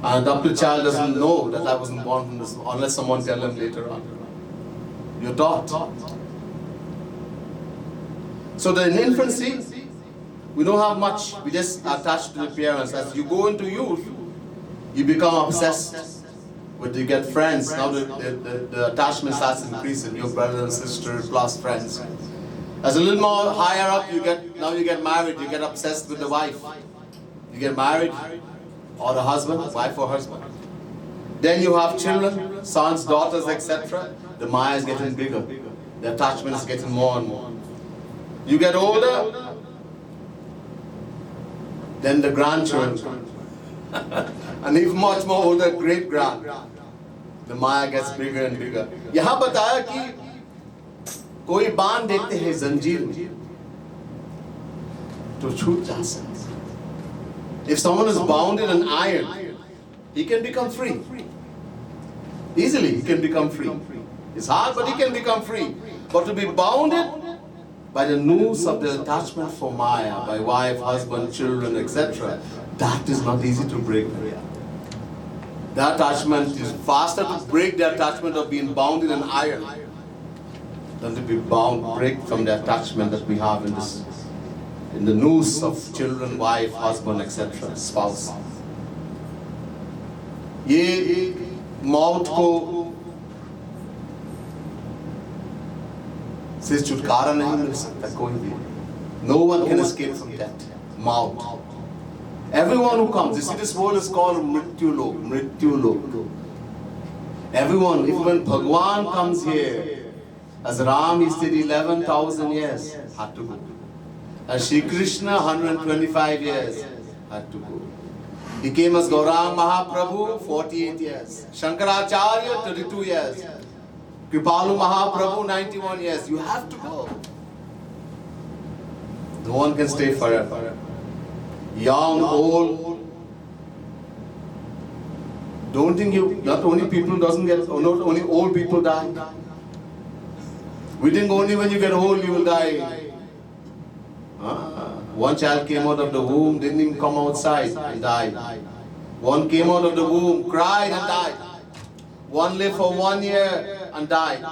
And up to the child doesn't know that I wasn't born from this, unless someone tells him later on. You're taught. So in infancy, we don't have much. We just attach to the parents. As you go into youth, you become obsessed with, you get friends. Now the attachment starts increasing. Your brother and sister plus friends. As a little more higher up, you get married. You get obsessed with the wife. You get married, or the husband, wife or husband. Then you have children, sons, daughters, etc. The Maya is getting bigger. The attachment is getting more and more. You get older, then the grandchildren come. And even much more older, great-grand. The Maya gets bigger and bigger. यहाँ बताया कि कोई बांध देते हैं जंजीर में तो छूट जा सकता है. If someone is bound in an iron, he can become free. Easily he can become free. It's hard, but he can become free. But to be bounded by the noose of the attachment for Maya, by wife, husband, children, etc., that is not easy to break. The attachment is faster to break the attachment of being bound in an iron than to be break from the attachment that we have in the noose of children, wife, husband, etc., spouse. ये मौत को से छुटकारा नहीं मिल सकता कोई भी. No one can escape from death. Maut. Everyone who comes, you see, this world is called Mrityu Lok. Mrityu Lok. Everyone, even when Bhagwan comes here, as Ram, he stayed 11,000 years, had to go. As Shri Krishna, 125 years, had to go. He came as Gaurang Mahaprabhu, 48 years. Shankaracharya, 32 years. Kripalu Mahaprabhu, 91 years. You have to go. No one can stay forever. Young, old, Don't think not only people doesn't get, not only old people die. We think only when you get old you will die. One child came out of the womb, didn't even come outside, and died. One came out of the womb, cried and died. One lived for 1 year and died.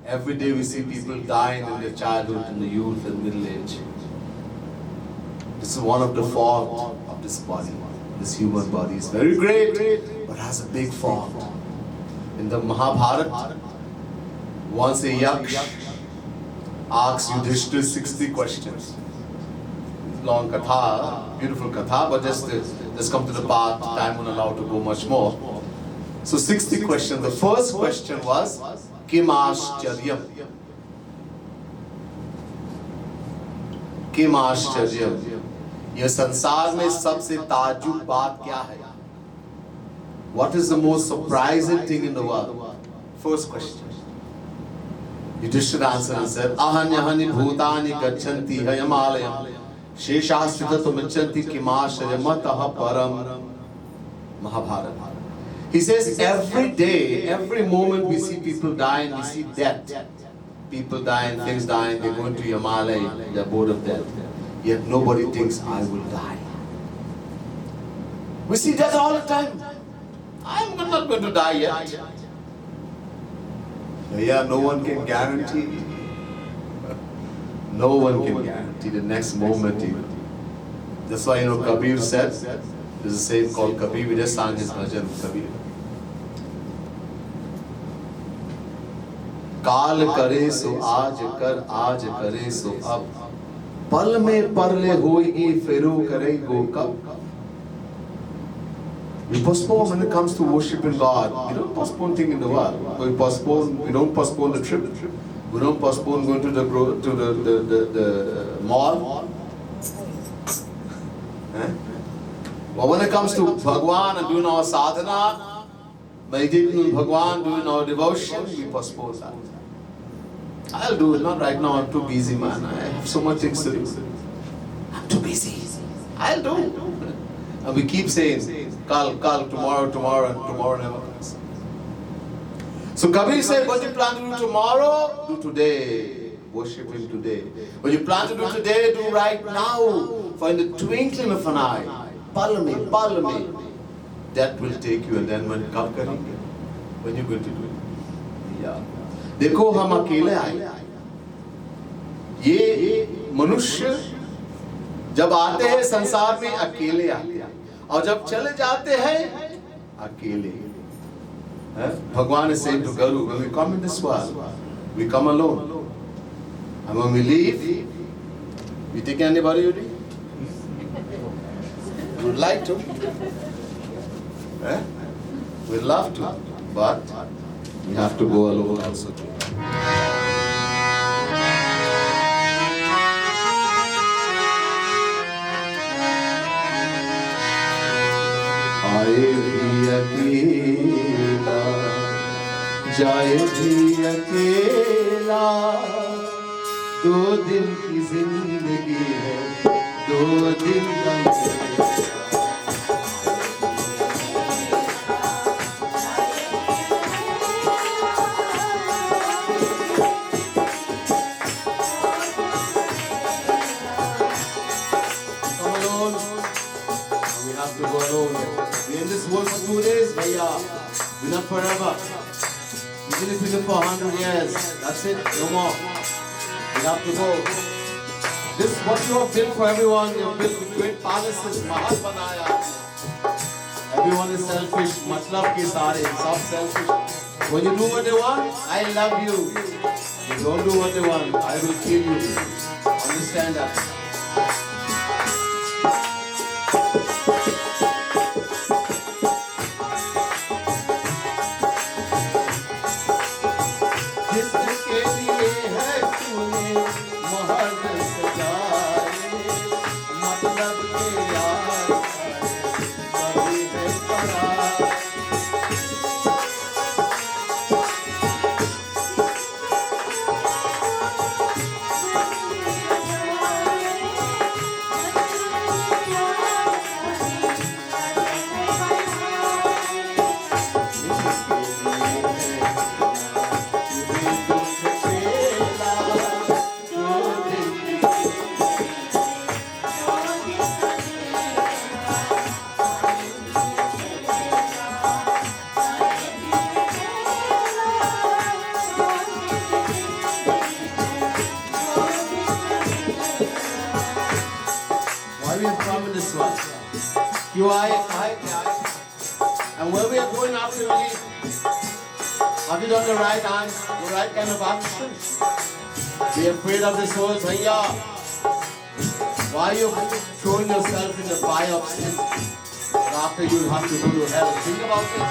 Every day we see people dying in their childhood, in the youth and middle age. This is one of the faults of this body. This human body is very great, but has a big fault. In the Mahabharata, once a Yaksh asks Yudhishthira 60 questions. Long katha, beautiful katha, but just come to the part, time won't allow to go much more. So 60 questions. The first question was, Kim Ashcharyam? Kim Ashcharyam? ये संसार में सबसे ताजुब बात क्या है? What is the most surprising thing in the world? First question. Yudhishthira answered and said, Ahanyahani bhutani gachanti hayamalayam sheshasthita michanti kimashayamataha param. Mahabharata. He says every day, every moment we see people dying, we see death. People dying, things dying, they're going to Yamalaya, the abode of death. Yet nobody thinks I will die. We see that all the time. I'm not going to die yet. Yeah, no one can guarantee. No one can guarantee the next moment even. That's why Kabir said, there's a saying called Kabir, we just sang his bhajan, Kabir. काल करे सो आज कर, आज करे सो अब, पल में परले होएगी फेरो करेगो कब. We postpone when it comes to worshiping God. We don't postpone things in the world. We don't postpone the trip. We don't postpone going to the mall. But when it comes to Bhagwan and doing our sadhana, meditating on Bhagwan, doing our devotion, we postpone that. I'll do it, not right now, I'm too busy, man. I have so much things to do. I'm too busy. I'll do it. And we keep saying, Kal, tomorrow, and tomorrow never comes. So Kabir said, what you plan to do tomorrow, do today. Worship Him today. What you plan to do today, do right now. For in the twinkling of an eye, pal mein, that will take you. And then when kab karenge? When you're going to do it? Yeah. देखो हम अकेले आए. ये मनुष्य जब आते हैं संसार में अकेले आते हैं और जब चले जाते हैं अकेले. Bhagwan is saying to Garu, when we come in this world, we come alone. And when we leave, we take anybody with you? We'd like to. We'd love to. But we have to go alone also too. आए भी अकेला, जाए भी अकेला, 2 दिन की जिंदगी है, 2 दिन का for 2 days, bhaiya. We're not forever. Even if we live for 100 years, that's it, no more. We have to go. This is what you have built for everyone. You have built great palaces, mahal banaya. Everyone is selfish, matlab ke sare, sab selfish. When you do what they want, I love you. You don't do what they want, I will kill you. Understand that. Why we have come in this one? You are and where we are going after we leave? Have you done the right answer, the right kind of action? Be afraid of the souls, Bhaiya. Why are you throwing yourself in the fire of sin? After you'll have to go to hell. Think about it.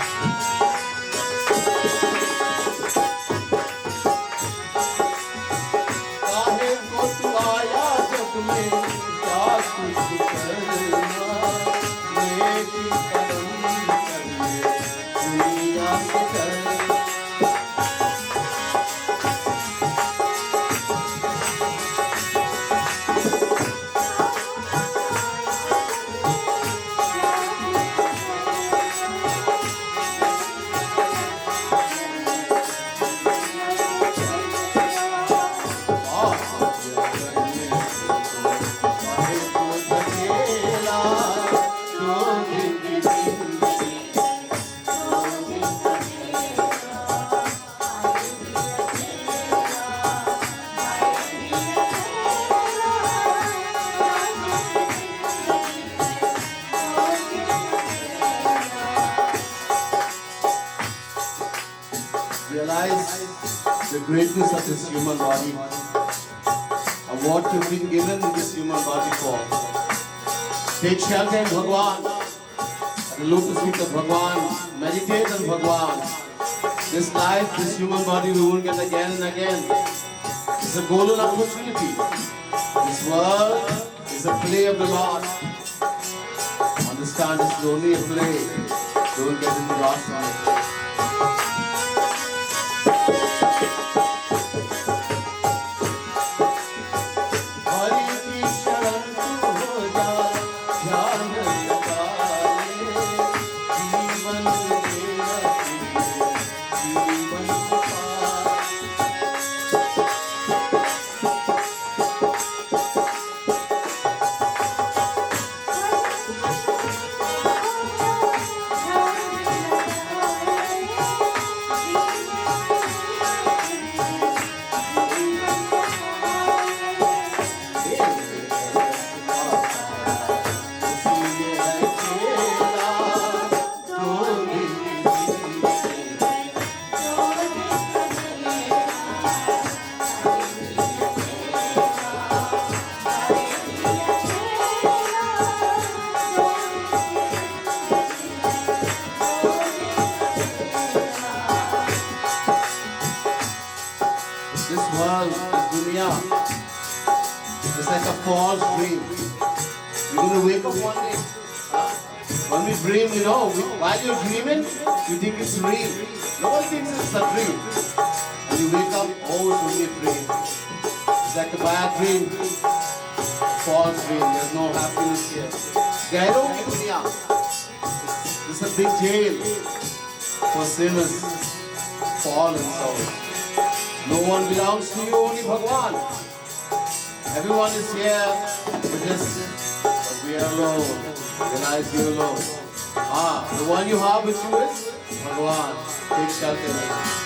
Realize the greatness of this human body and what you've been given this human body for. Take shelter in Bhagwan, at the lotus feet of Bhagwan, meditate on Bhagwan. This life, this human body we won't get again and again. It's a golden opportunity. This world is a play of the Lord. Understand it's only a play. Don't get lost in it. This world, this dunya, is like a false dream. You're going to wake up one day. When we dream, while you're dreaming, you think it's real. Nobody thinks it's a dream. When you wake up, oh, it's only a dream. It's like a bad dream, false dream. There's no happiness here. Gairo ki dunya. This is a big jail for sinners, fallen souls. No one belongs to you, only Bhagwan. Everyone is here for this, but we are alone. Realize you alone. The one you have with you is Bhagwan. Take shelter in him.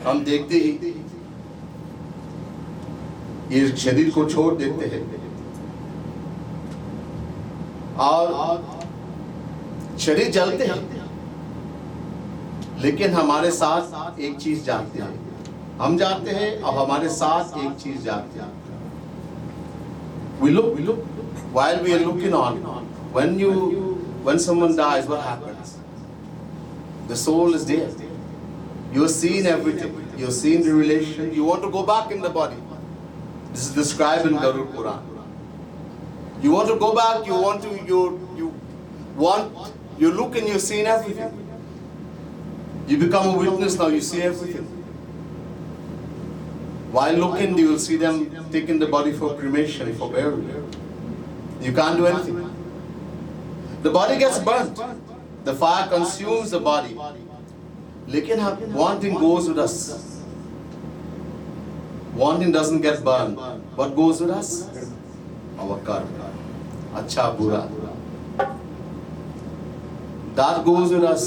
हम देखते ही ये शरीर को छोड़ देते हैं और शरीर जलते हैं, लेकिन हमारे साथ एक चीज जाते हैं, हम जाते हैं और हमारे साथ एक चीज जाते हैं. We look while we are looking on. When someone dies, what happens? The soul is there. You have seen everything. You have seen the relation. You want to go back in the body. This is described in Garuda Puran. You want to go back. You look and you've seen everything. You become a witness now. You see everything. While looking, you will see them taking the body for cremation, for burial. You can't do anything. The body gets burnt. The fire consumes the body. Lekin one thing goes with us. One thing doesn't get burned. What goes with us? Our karma. Acha, bura. That goes with us.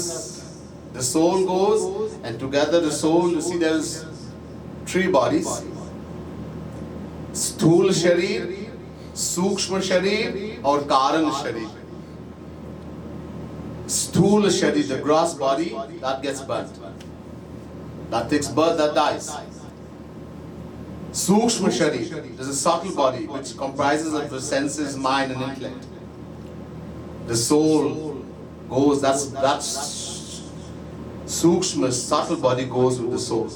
The soul goes, and together the soul, you see there's 3 bodies. Sthul Sharir, Sukshma Sharir और Karan Sharir. Sthul Sharir, the gross body, that gets burnt. That takes birth, that dies. Sukshma Sharir, there's a subtle body which comprises of the senses, mind and intellect. The soul goes, that's Sukshma, subtle body goes with the soul.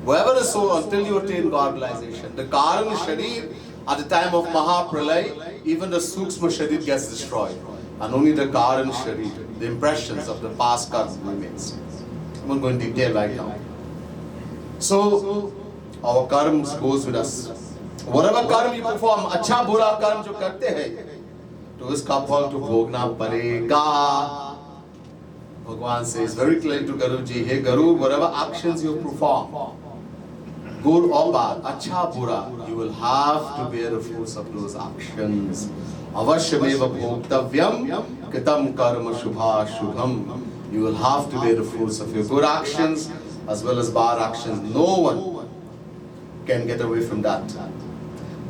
Wherever the soul, until you attain God realization, the Karan Sharir, at the time of Mahapralay, even the Sukshma Sharir gets destroyed. And only the Karan Sharir, the impressions of the past karma remains. I'm not going into detail right now. So, our karma goes with us. Whatever karma you perform, अच्छा बुरा कर्म जो करते हैं, तो इसका फल तो भोगना पड़ेगा. Bhagwan says very clearly to Garuji, hey Garu, whatever actions you perform, good or bad, acha bura, you will have to bear the fruits of those actions. Avashyameva bhoktavyam kitam karma shubha shubham. You will have to bear the fruits of your good actions as well as bad actions. No one can get away from that.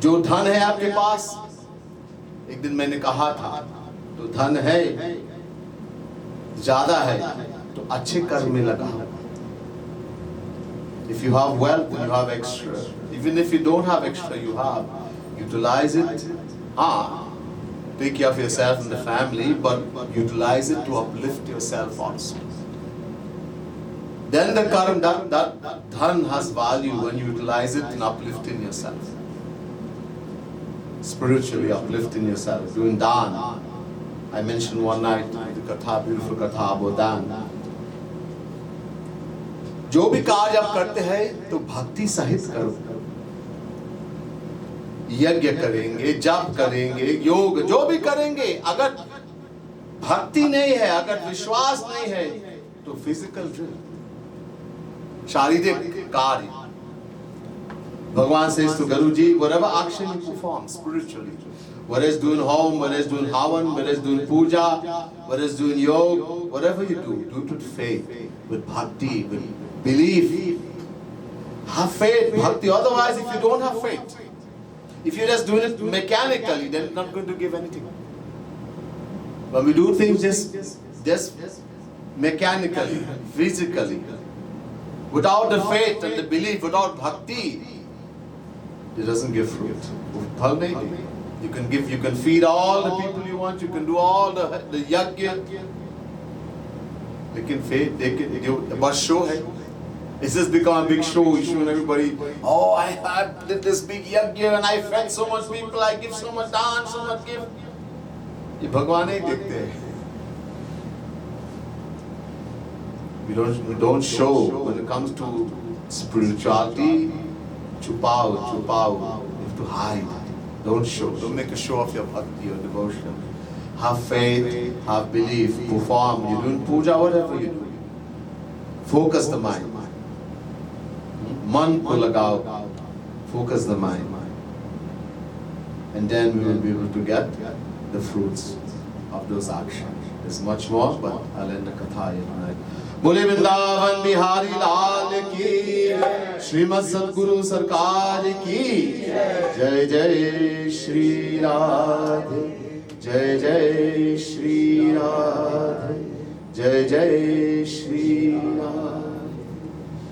जो धन है आपके पास, एक दिन मैंने कहा था, तो धन है, ज़्यादा है, तो अच्छे कर्म में लगाओ. If you have wealth and you have extra, even if you don't have extra, you have, utilize it. Take care of yourself and the family, but utilize it to uplift yourself also. Then the karma, that dhan has value when you utilize it in uplifting yourself. Spiritually uplifting yourself, doing dan. I mentioned one night the katha, beautiful katha about dan. जो भी कार्य आप करते हैं तो भक्ति सहित करो. यज्ञ करेंगे, जप करेंगे, योग जो भी करेंगे, अगर भक्ति नहीं है, अगर विश्वास नहीं है, तो फिजिकल शारीरिक कार्य. भगवान says to Guruji, whatever action you perform spiritually, whether it's doing home, whether it's doing havan, whether it's doing puja, whether it's doing yoga, whatever you do it with faith, with bhakti, with belief. Have faith, bhakti. Otherwise, if you don't have faith, if you're just doing it mechanically, then it's not going to give anything. When we do things just mechanically, physically, without the faith and the belief, without bhakti, it doesn't give fruit. You can give, you can feed all the people you want, you can do all the yajna. Lekin faith, but show hai. It's just become a big show. You showing everybody, oh, I did this big yajna and I fed so much people, I give so much dance, so much gift. ये भगवान नहीं देखते. We don't show when it comes to spirituality. Chupao. You have to hide. Don't show. Don't make a show of your bhakti or devotion. Have faith, have belief, perform. You're doing puja, whatever you do. Focus the mind. Man ko lagao. Focus the mind. And then we will be able to get the fruits of those actions. There's much more, but I'll end the katha here tonight. बोले वृंदावन बिहारी लाल की, श्रीमद सद्गुरु सरकार की जय जय श्री राधे, जय जय श्री राधे, जय जय श्री राधे.